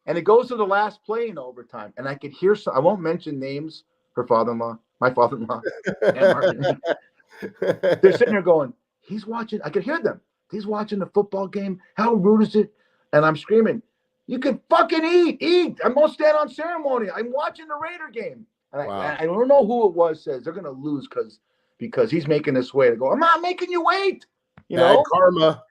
B: and it goes to the last play in overtime. And I could hear I won't mention names. Her father-in-law, my father-in-law, and Martin. They're sitting there going, "He's watching." I could hear them. He's watching the football game. How rude is it? And I'm screaming, "You can fucking eat! I won't stand on ceremony. I'm watching the Raider game." And I don't know who it was. Says they're gonna lose because he's making this way. To go, I'm not making you wait.
C: Bad karma.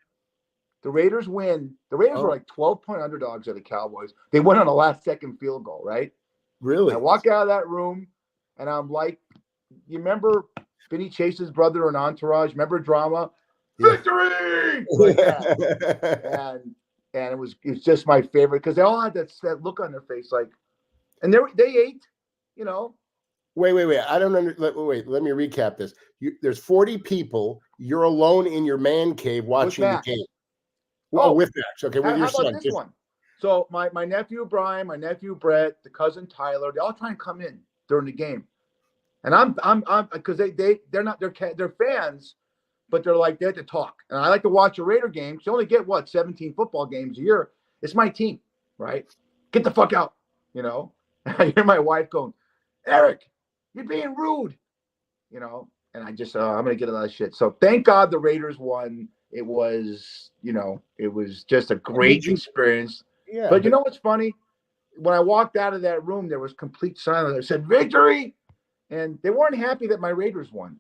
B: The Raiders win. The Raiders were like 12-point underdogs at the Cowboys. They went on a last-second field goal, right?
C: Really?
B: I walk out of that room, and I'm like, you remember Vinny Chase's brother in Entourage? Remember Drama? Yeah. Victory! Like that. And it's just my favorite because they all had that look on their face, like, and they ate,
C: Wait. I don't understand. Wait, let me recap this. There's 40 people. You're alone in your man cave watching the game. With Max. Okay, with your son.
B: About this one? So my nephew Brian, my nephew Brett, the cousin Tyler, they all try and come in during the game, and I'm because they're fans, but they're like they have to talk, and I like to watch a Raider game. You only get 17 football games a year. It's my team, right? Get the fuck out, I hear my wife going, Eric, you're being rude, and I just I'm gonna get a lot of shit. So thank God the Raiders won. It was, it was just a great experience. Yeah. But you know what's funny? When I walked out of that room, there was complete silence. I said, victory! And they weren't happy that my Raiders won.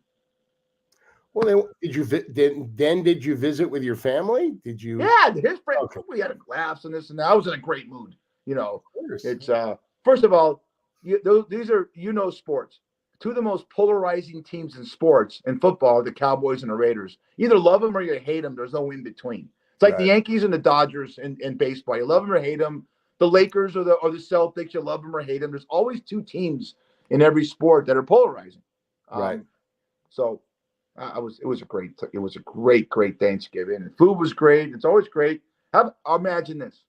C: Well, did you visit with your family? Did you?
B: Yeah, his friends. Okay. We had laughs and this and that. I was in a great mood. It's first of all, these are sports. two of the most polarizing teams in sports and football are the Cowboys and the Raiders. You either love them or you hate them. There's no in between. It's like the Yankees and the Dodgers in baseball. You love them or hate them. The Lakers or the Celtics, you love them or hate them. There's always two teams in every sport that are polarizing.
C: Right.
B: So it was a great Thanksgiving. And food was great. It's always great. Imagine this.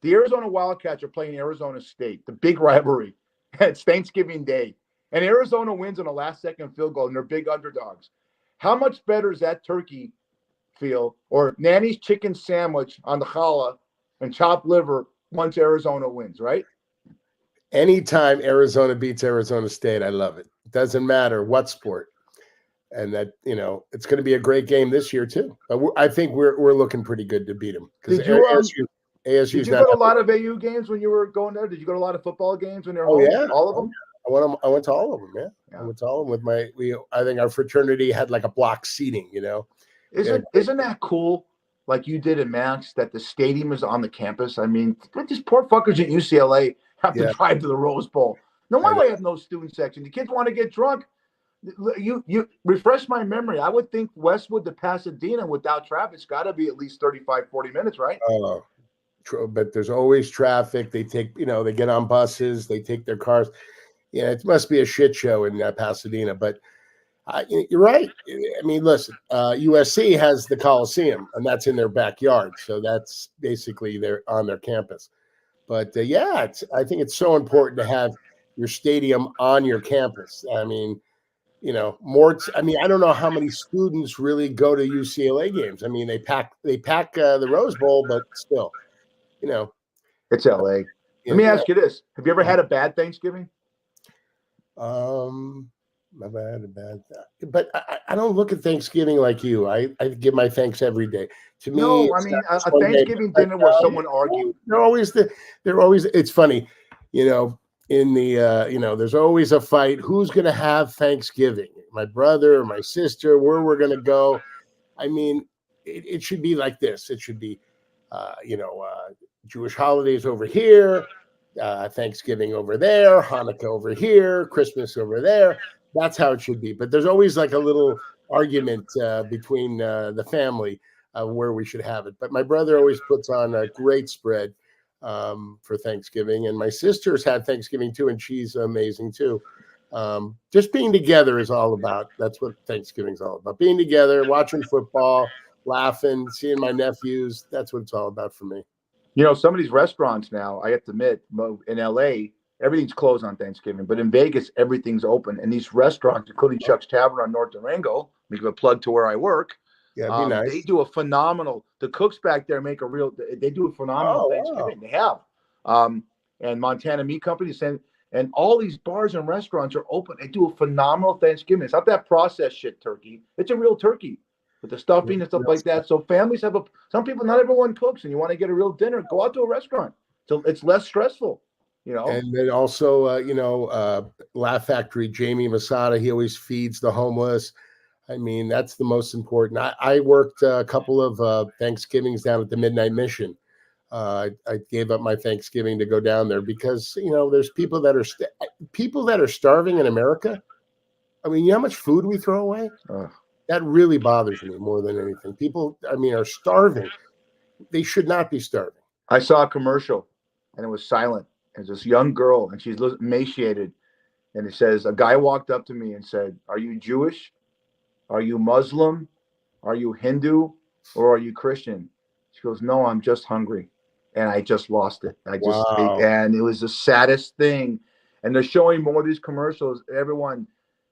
B: The Arizona Wildcats are playing Arizona State, the big rivalry. It's Thanksgiving Day. And Arizona wins on a last-second field goal, and they're big underdogs. How much better does that turkey feel, or Nanny's chicken sandwich on the challah and chopped liver once Arizona wins, right?
C: Anytime Arizona beats Arizona State, I love it. It doesn't matter what sport. And that, it's going to be a great game this year, too. I think we're looking pretty good to beat them.
B: Did you go to a lot of AU games when you were going there? Did you go to a lot of football games when they were home?
C: Yeah.
B: All of them?
C: I went to all of them, yeah. I went to all of them with I think our fraternity had like a block seating,
B: Isn't that cool? Like you did at Max, that the stadium is on the campus. I mean, these poor fuckers at UCLA have to drive to the Rose Bowl. No wonder they have no student section. The kids want to get drunk. You refresh my memory. I would think Westwood to Pasadena without traffic's got to be at least 35, 40 minutes, right?
C: Oh, but there's always traffic. They take, they get on buses. They take their cars. Yeah, it must be a shit show in Pasadena. But you're right. I mean, listen, USC has the Coliseum, and that's in their backyard. So that's basically they're on their campus. But I think it's so important to have your stadium on your campus. I mean, I don't know how many students really go to UCLA games. I mean, they pack the Rose Bowl, but still,
B: it's LA. Let me ask you this: have you ever had a bad Thanksgiving?
C: I've had a bad, but I don't look at Thanksgiving like you. I give my thanks every day. To me,
B: no, I mean a Thanksgiving dinner where someone argued.
C: They're always. It's funny, in the there's always a fight. Who's going to have Thanksgiving? My brother or my sister? Where we're going to go? I mean, it should be like this. It should be, Jewish holidays over here, Thanksgiving over there, Hanukkah over here, Christmas over there. That's how it should be. But there's always like a little argument between the family where we should have it. But my brother always puts on a great spread for Thanksgiving, and my sister's had Thanksgiving too, and she's amazing too. Just being together is all about. That's what Thanksgiving's all about. Being together, watching football, laughing, seeing my nephews. That's what it's all about for me.
B: Some of these restaurants now, I have to admit, in LA, everything's closed on Thanksgiving, but in Vegas, everything's open. And these restaurants, including Chuck's Tavern on North Durango, we give a plug to where I work.
C: Yeah, be nice.
B: They do a phenomenal. The cooks back there they do a phenomenal Thanksgiving. Wow. They have, and Montana Meat Company and all these bars and restaurants are open. They do a phenomenal Thanksgiving. It's not that processed shit turkey. It's a real turkey with the stuffing and stuff like that. So families some people, not everyone cooks, and you want to get a real dinner, go out to a restaurant. So it's less stressful,
C: And then also, Laugh Factory, Jamie Masada, he always feeds the homeless. I mean, that's the most important. I worked a couple of Thanksgivings down at the Midnight Mission. I gave up my Thanksgiving to go down there because, there's people that are starving in America. I mean, you know how much food we throw away? That really bothers me more than anything. People, are starving. They should not be starving.
B: I saw a commercial, and it was silent. There's this young girl, and she's emaciated. And it says, a guy walked up to me and said, "Are you Jewish? Are you Muslim? Are you Hindu? Or are you Christian?" She goes, "No, I'm just hungry." And I just lost it. And it was the saddest thing. And they're showing more of these commercials. Everyone,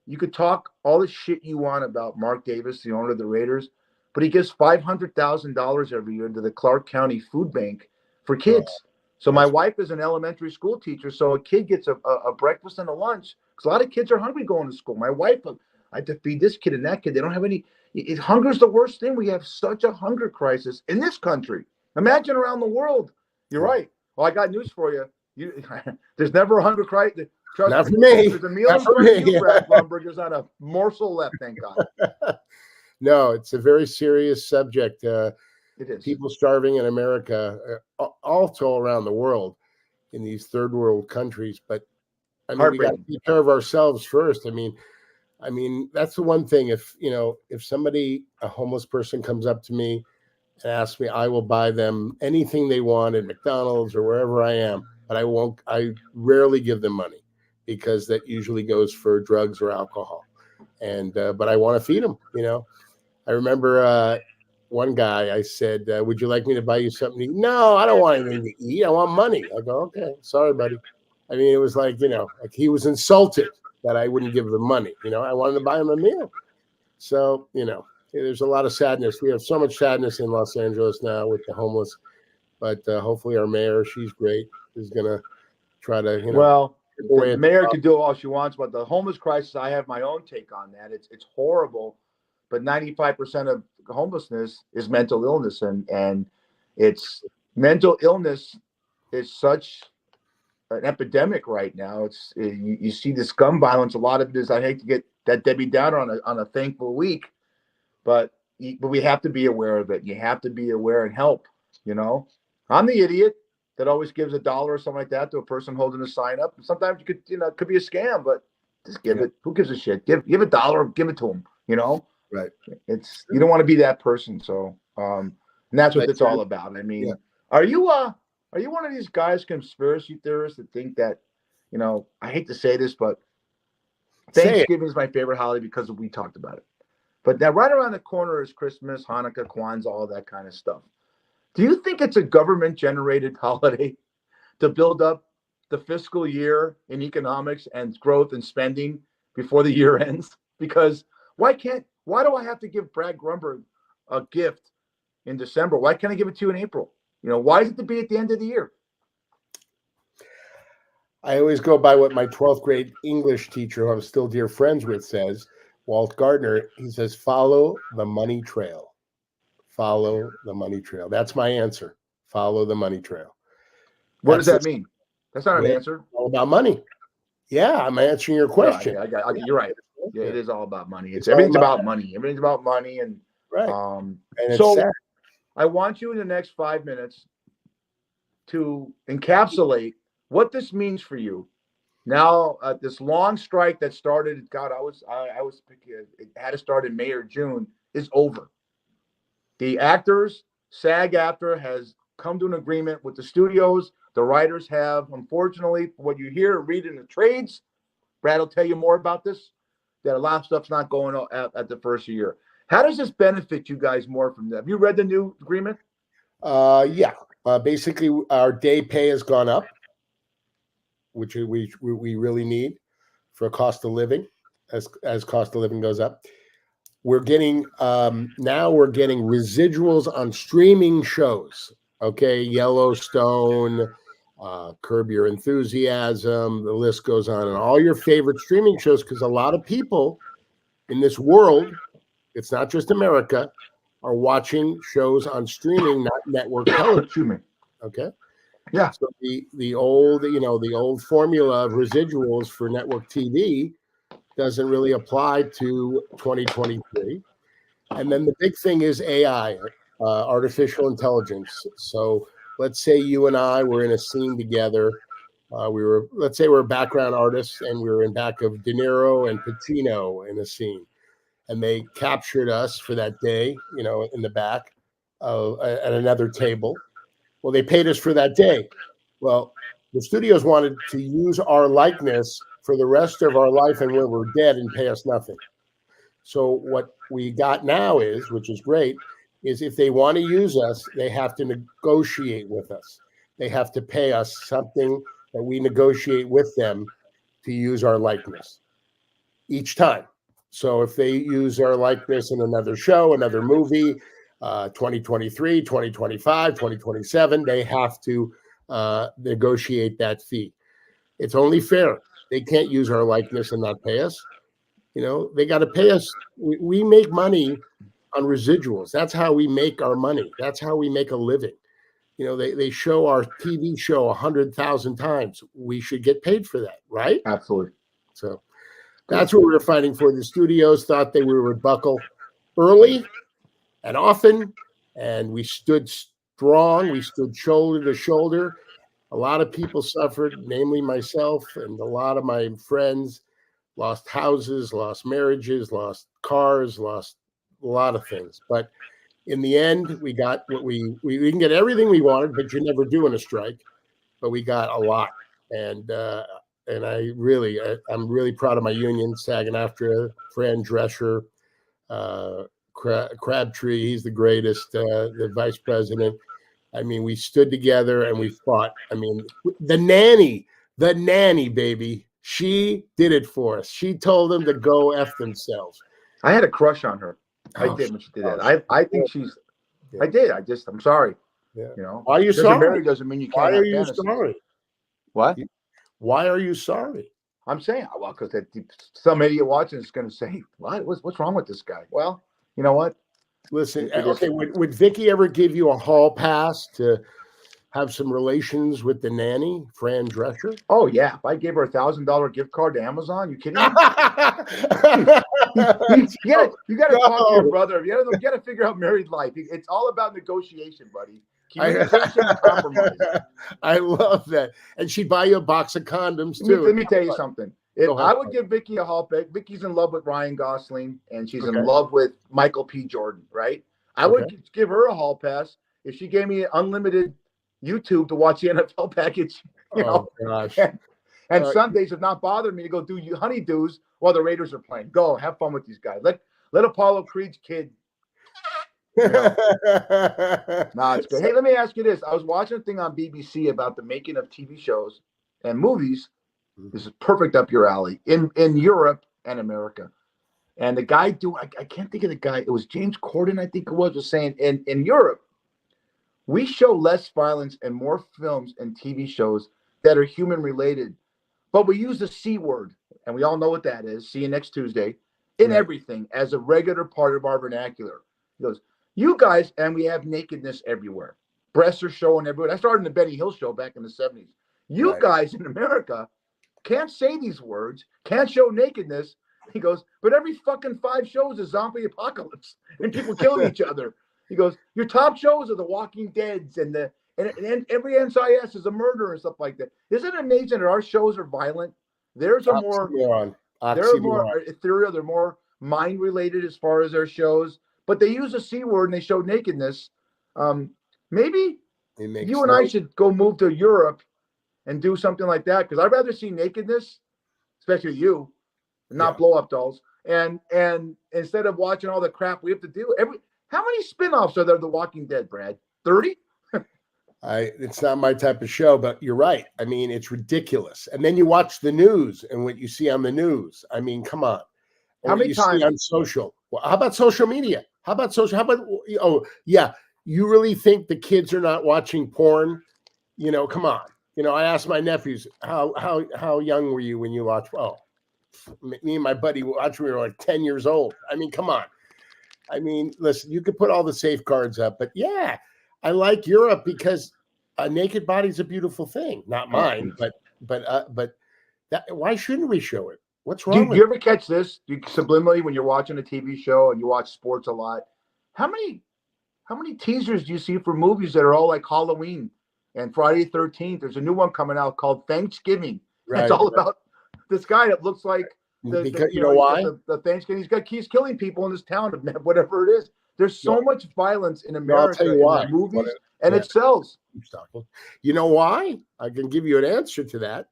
B: you could talk all the shit you want about Mark Davis, the owner of the Raiders, but he gives $500,000 every year to the Clark County Food Bank for kids. So my wife is an elementary school teacher, so a kid gets a breakfast and a lunch, because a lot of kids are hungry going to school. My wife, I have to feed this kid and that kid. They don't have any. Hunger is the worst thing. We have such a hunger crisis in this country. Imagine around the world. You're right. Well, I got news for you. There's never a hunger crisis.
C: Not for me.
B: There's a meal in front of you, Brad Blumberg. There's not a morsel left, thank God.
C: No, it's a very serious subject.
B: It is.
C: People starving in America, also around the world, in these third world countries. But I mean, we got to take care of ourselves first. I mean, that's the one thing. If a homeless person comes up to me and asks me, I will buy them anything they want at McDonald's or wherever I am, but I rarely give them money because that usually goes for drugs or alcohol. And, but I want to feed them, I remember, one guy, I said, would you like me to buy you something to eat? No, I don't want anything to eat. I want money. I go, okay, sorry, buddy. I mean, it was like, like he was insulted that I wouldn't give him money. I wanted to buy him a meal. So, there's a lot of sadness. We have so much sadness in Los Angeles now with the homeless, but hopefully our mayor, she's great, is going to try to,
B: well, the mayor can do all she wants, but the homeless crisis, I have my own take on that. It's horrible, but 95% of homelessness is mental illness, and it's mental illness is such an epidemic right now. You see this gun violence. A lot of it is, I hate to get that Debbie Downer on a thankful week, but we have to be aware of it. You have to be aware and help. I'm the idiot that always gives $1 or something like that to a person holding a sign up. And sometimes it could be a scam, but just give it. Who gives a shit? Give $1, give it to them.
C: Right.
B: You don't want to be that person. So, and that's what it's all about. I mean, are you one of these guys, conspiracy theorists, that think that, I hate to say this, but Thanksgiving is my favorite holiday because we talked about it. But now right around the corner is Christmas, Hanukkah, Kwanzaa, all that kind of stuff. Do you think it's a government-generated holiday to build up the fiscal year in economics and growth and spending before the year ends? Because why do I have to give Brad Grunberg a gift in December? Why can't I give it to you in April? Why is it to be at the end of the year?
C: I always go by what my 12th grade English teacher, who I'm still dear friends with, says, Walt Gardner. He says, follow the money trail. Follow the money trail. That's my answer. Follow the money trail.
B: What does that mean? That's not an answer.
C: All about money. Yeah, I'm answering your question.
B: You're right. Yeah, it is all about money. Everything's about money. Everything's about money, and
C: right.
B: And so sad. I want you in the next 5 minutes to encapsulate what this means for you. Now, this long strike that started, God, I was it had to start in May or June, is over. The actors, SAG-AFTRA has come to an agreement with the studios. The writers have, unfortunately, what you hear and read in the trades, Brad will tell you more about this, that a lot of stuff's not going on at the first year. How does this benefit you guys more from that? Have you read the new agreement?
C: Yeah. Basically, our day pay has gone up, which we really need for cost of living, as cost of living goes up. We're getting residuals on streaming shows. Okay, Yellowstone, Curb Your Enthusiasm, the list goes on, and all your favorite streaming shows, because a lot of people in this world, it's not just America, are watching shows on streaming, not network television. Okay.
B: Yeah.
C: So the old formula of residuals for network TV doesn't really apply to 2023. And then the big thing is AI, artificial intelligence. So let's say you and I were in a scene together. Let's say we're background artists and we were in back of De Niro and Pacino in a scene, and they captured us for that day, in the back at another table. Well, they paid us for that day. Well, the studios wanted to use our likeness for the rest of our life and when we're dead and pay us nothing. So what we got now is, which is great, is if they want to use us, they have to negotiate with us. They have to pay us something that we negotiate with them to use our likeness each time. So if they use our likeness in another show, another movie, 2023, 2025, 2027, they have to negotiate that fee. It's only fair. They can't use our likeness and not pay us. They got to pay us. We make money on residuals. That's how we make our money. That's how we make a living. They show our TV show 100,000 times. We should get paid for that, right?
B: Absolutely.
C: So that's what we were fighting for. The studios thought we would buckle early and often, and we stood strong. We stood shoulder to shoulder, A lot of people suffered, namely myself and a lot of my friends lost houses, lost marriages, lost cars, lost a lot of things. But in the end, we got what we didn't get everything we wanted, but you never do in a strike. But we got a lot, and I'm really proud of my union, SAG-AFTRA, Fran Drescher, Crabtree. He's the greatest, the vice president. I mean, we stood together and we fought. I mean, the nanny, baby, she did it for us. She told them to go F themselves.
B: I had a crush on her. I did when she did that. I think she's. Yeah. I did. I'm sorry.
C: Yeah.
B: You know.
C: Why are you sorry?
B: Marry doesn't mean you can't.
C: Why are you sorry?
B: What?
C: Why are you sorry?
B: I'm saying, well, because some idiot watching is going to say, "What? What's wrong with this guy?" Well, you know what?
C: Listen, okay. Would Vicky ever give you a hall pass to have some relations with the nanny, Fran Drescher?
B: Oh yeah, if I gave her $1,000 gift card to Amazon, you kidding me? you got to talk to your brother. You got to figure out married life. It's all about negotiation, buddy. Communication and compromise.
C: I love that. And she'd buy you a box of condoms too.
B: Let me tell you something. If I would give Vicky a hall pass, Vicky's in love with Ryan Gosling and she's in love with Michael P. Jordan, right? I would give her a hall pass if she gave me unlimited YouTube to watch the NFL package. You know?
C: Gosh.
B: And Sundays have not bothered me to go do honeydews while the Raiders are playing. Go have fun with these guys. Let Apollo Creed's kid. You know? Nah, it's good. Hey, let me ask you this. I was watching a thing on BBC about the making of TV shows and movies. This is perfect up your alley in Europe and America. And the guy I can't think of the guy. It was James Corden, I think it was saying in Europe, we show less violence and more films and TV shows that are human related, but we use the C word, and we all know what that is. See you next Tuesday in everything as a regular part of our vernacular. He goes, you guys, and we have nakedness everywhere. Breasts are showing everywhere. I started in the Benny Hill show back in the 70s. You guys in America can't say these words, can't show nakedness. He goes, but every fucking 5 shows is zombie apocalypse and people killing each other. He goes, your top shows are The Walking Deads and every NCIS is a murder and stuff like that. Isn't it amazing that our shows are violent? They're more ethereal. They're more mind related as far as their shows, but they use a C word and they show nakedness. Maybe you and I should go move to Europe and do something like that, because I'd rather see nakedness, especially you, not blow up dolls. And instead of watching all the crap we have to do, how many spin-offs are there of The Walking Dead, Brad? 30?
C: It's not my type of show, but you're right. I mean, it's ridiculous. And then you watch the news and what you see on the news. I mean, come on.
B: How many times
C: on social? Well, how about social media? How about you really think the kids are not watching porn? You know, come on. You know, I asked my nephews, how young were you when you watched? Oh, me and my buddy watched, we were like 10 years old. I mean, come on. I mean, listen, you could put all the safeguards up, but yeah, I like Europe because a naked body is a beautiful thing. Not mine, but that, why shouldn't we show it? What's wrong?
B: Do you ever catch this? Subliminally, when you're watching a TV show and you watch sports a lot, how many teasers do you see for movies that are all like Halloween and Friday the 13th? There's a new one coming out called Thanksgiving. Right, it's all about this guy that looks like
C: you know why?
B: The Thanksgiving. He's killing people in this town, whatever it is. There's so much violence in America in the movies, and it sells.
C: You know why? I can give you an answer to that.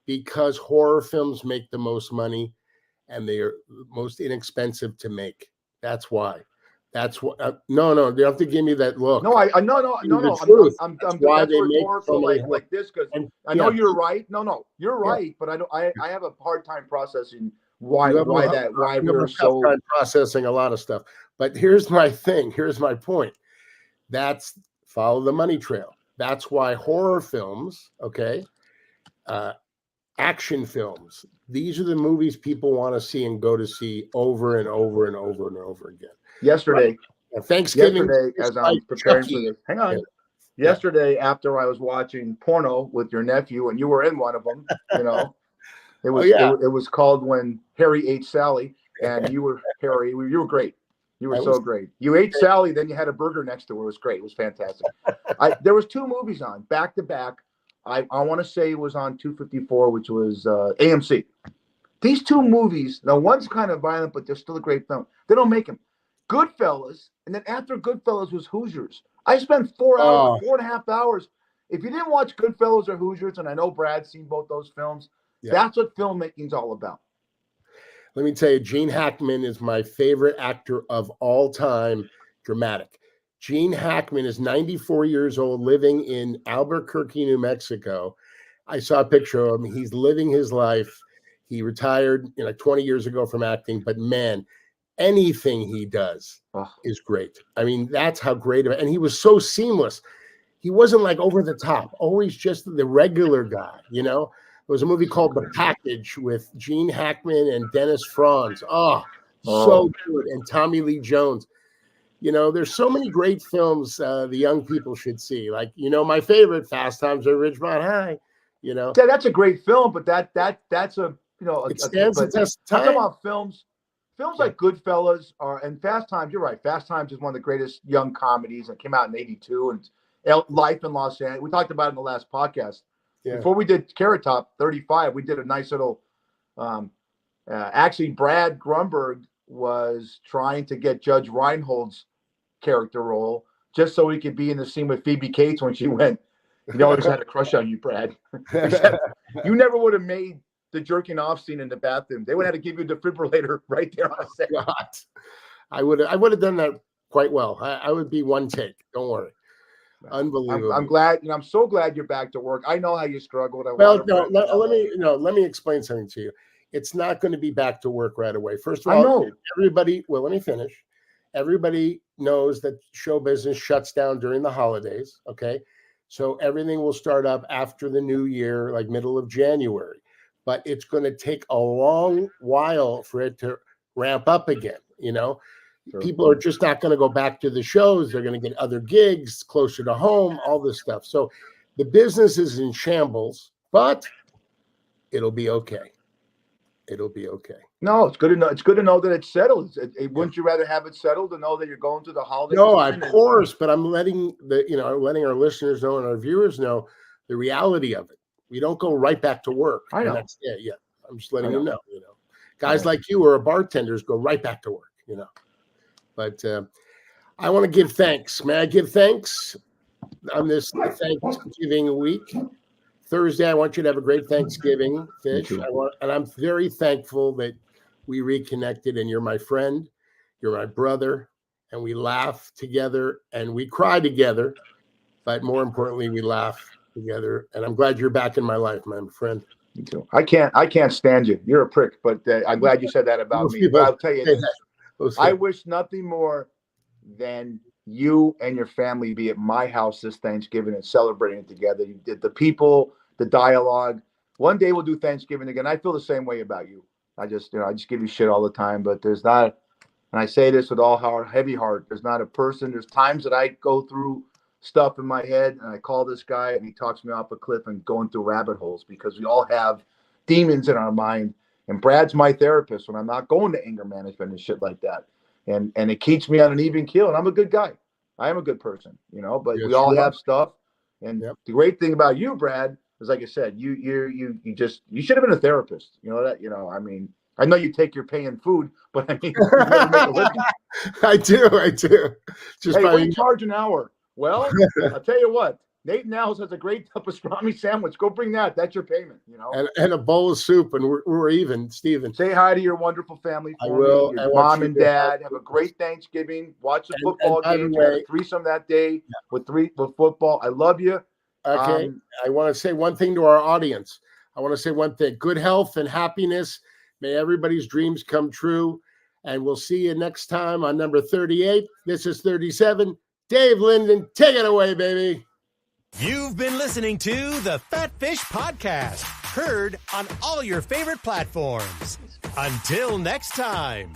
C: Because horror films make the most money, and they are most inexpensive to make. That's why. That's what. No, you don't have to give me that look.
B: No, I'm why they make so like this, because I know you're right. No, you're right, but I have a hard time processing why we're so
C: processing a lot of stuff. But here's my thing. Here's my point. That's follow the money trail. That's why horror films, action films, these are the movies people want to see and go to see over and over and over and over again.
B: Yesterday,
C: Thanksgiving,
B: as I'm preparing for this, hang on. Yesterday, after I was watching porno with your nephew, and you were in one of them, you know, it was called When Harry Ate Sally, and you were Harry. You were great. You were so great. You ate Sally, then you had a burger next to her. It was great. It was fantastic. There was 2 movies on back to back. I want to say it was on 254, which was AMC. These two movies, now one's kind of violent, but they're still a great film. They don't make them. Goodfellas, and then after Goodfellas was Hoosiers. I spent 4 hours, 4.5 hours. If you didn't watch Goodfellas or Hoosiers, and I know Brad's seen both those films, that's what filmmaking's all about.
C: Let me tell you, Gene Hackman is my favorite actor of all time, dramatic. Gene Hackman is 94 years old, living in Albuquerque, New Mexico. I saw a picture of him. He's living his life. He retired 20 years ago from acting, but man, anything he does is great. I mean, that's how great of it. And he was so seamless. He wasn't like over the top, always just the regular guy, There was a movie called The Package with Gene Hackman and Dennis Franz. So good. And Tommy Lee Jones. There's so many great films the young people should see. Like, my favorite, Fast Times at Ridgemont High.
B: Yeah, that's a great film, but that's a
C: it stands the test of time.
B: I'm talking about films like Goodfellas and Fast Times. You're right. Fast Times is one of the greatest young comedies and came out in '82. And Life in Los Angeles. We talked about it in the last podcast. Yeah. Before we did Carrot Top 35, we did a nice little. Actually, Brad Grunberg was trying to get Judge Reinhold's character role just so he could be in the scene with Phoebe Cates when she went. He always had a crush on you, Brad. You never would have made the jerking off scene in the bathroom. They would have to give you a defibrillator right there on set.
C: God. I would have done that quite well. I would be one take. Don't worry. Unbelievable.
B: I'm glad. I'm so glad you're back to work. I know how you struggled.
C: Let me explain something to you. It's not going to be back to work right away. First of all,
B: I know.
C: Everybody. Well, let me finish. Everybody knows that show business shuts down during the holidays. Okay, so everything will start up after the new year, like middle of January. But it's going to take a long while for it to ramp up again. Sure. People are just not going to go back to the shows. They're going to get other gigs closer to home, all this stuff. So the business is in shambles, but it'll be okay. It'll be okay.
B: No, it's good to know. It's good to know that it's settled. Wouldn't you rather have it settled to know that you're going through the holiday?
C: No, of course, but I'm letting letting our listeners know and our viewers know the reality of it. We don't go right back to work.
B: I know.
C: Yeah. I'm just letting them know. Guys like you or bartenders go right back to work. But I want to give thanks. May I give thanks on this Thanksgiving week? Thursday, I want you to have a great Thanksgiving, Fish. And I'm very thankful that we reconnected and you're my friend, you're my brother, and we laugh together and we cry together. But more importantly, we laugh together. And I'm glad you're back in my life, my friend.
B: Me too. I can't stand you. You're a prick, but I'm glad you said that about me. But I'll tell you this. I wish nothing more than you and your family be at my house this Thanksgiving and celebrating it together. You did the people, the dialogue. One day we'll do Thanksgiving again. I feel the same way about you. I just give you shit all the time, but there's not, and I say this with all heavy heart, there's not a person. There's times that I go through stuff in my head and I call this guy and he talks me off a cliff and going through rabbit holes because we all have demons in our mind. And Brad's my therapist when I'm not going to anger management and shit like that. And it keeps me on an even keel. And I'm a good guy. I am a good person, but we all have stuff. And the great thing about you, Brad, is like I said, you should have been a therapist. I mean, I know you take your pay in food, but I mean, you never make a living.
C: I do.
B: Just what do you charge an hour? Well, I'll tell you what. Nate Nels has a great pastrami sandwich. Go bring that. That's your payment,
C: And a bowl of soup, and we're even, Stephen.
B: Say hi to your wonderful family. I will. Your mom and dad. Have a great Thanksgiving. Watch the football game. Have a threesome that day with football. I love you.
C: Okay. I want to say one thing to our audience. I want to say one thing. Good health and happiness. May everybody's dreams come true. And we'll see you next time on number 38. This is 37. Dave Linden, take it away, baby.
A: You've been listening to the Fat Fish Podcast, heard on all your favorite platforms. Until next time.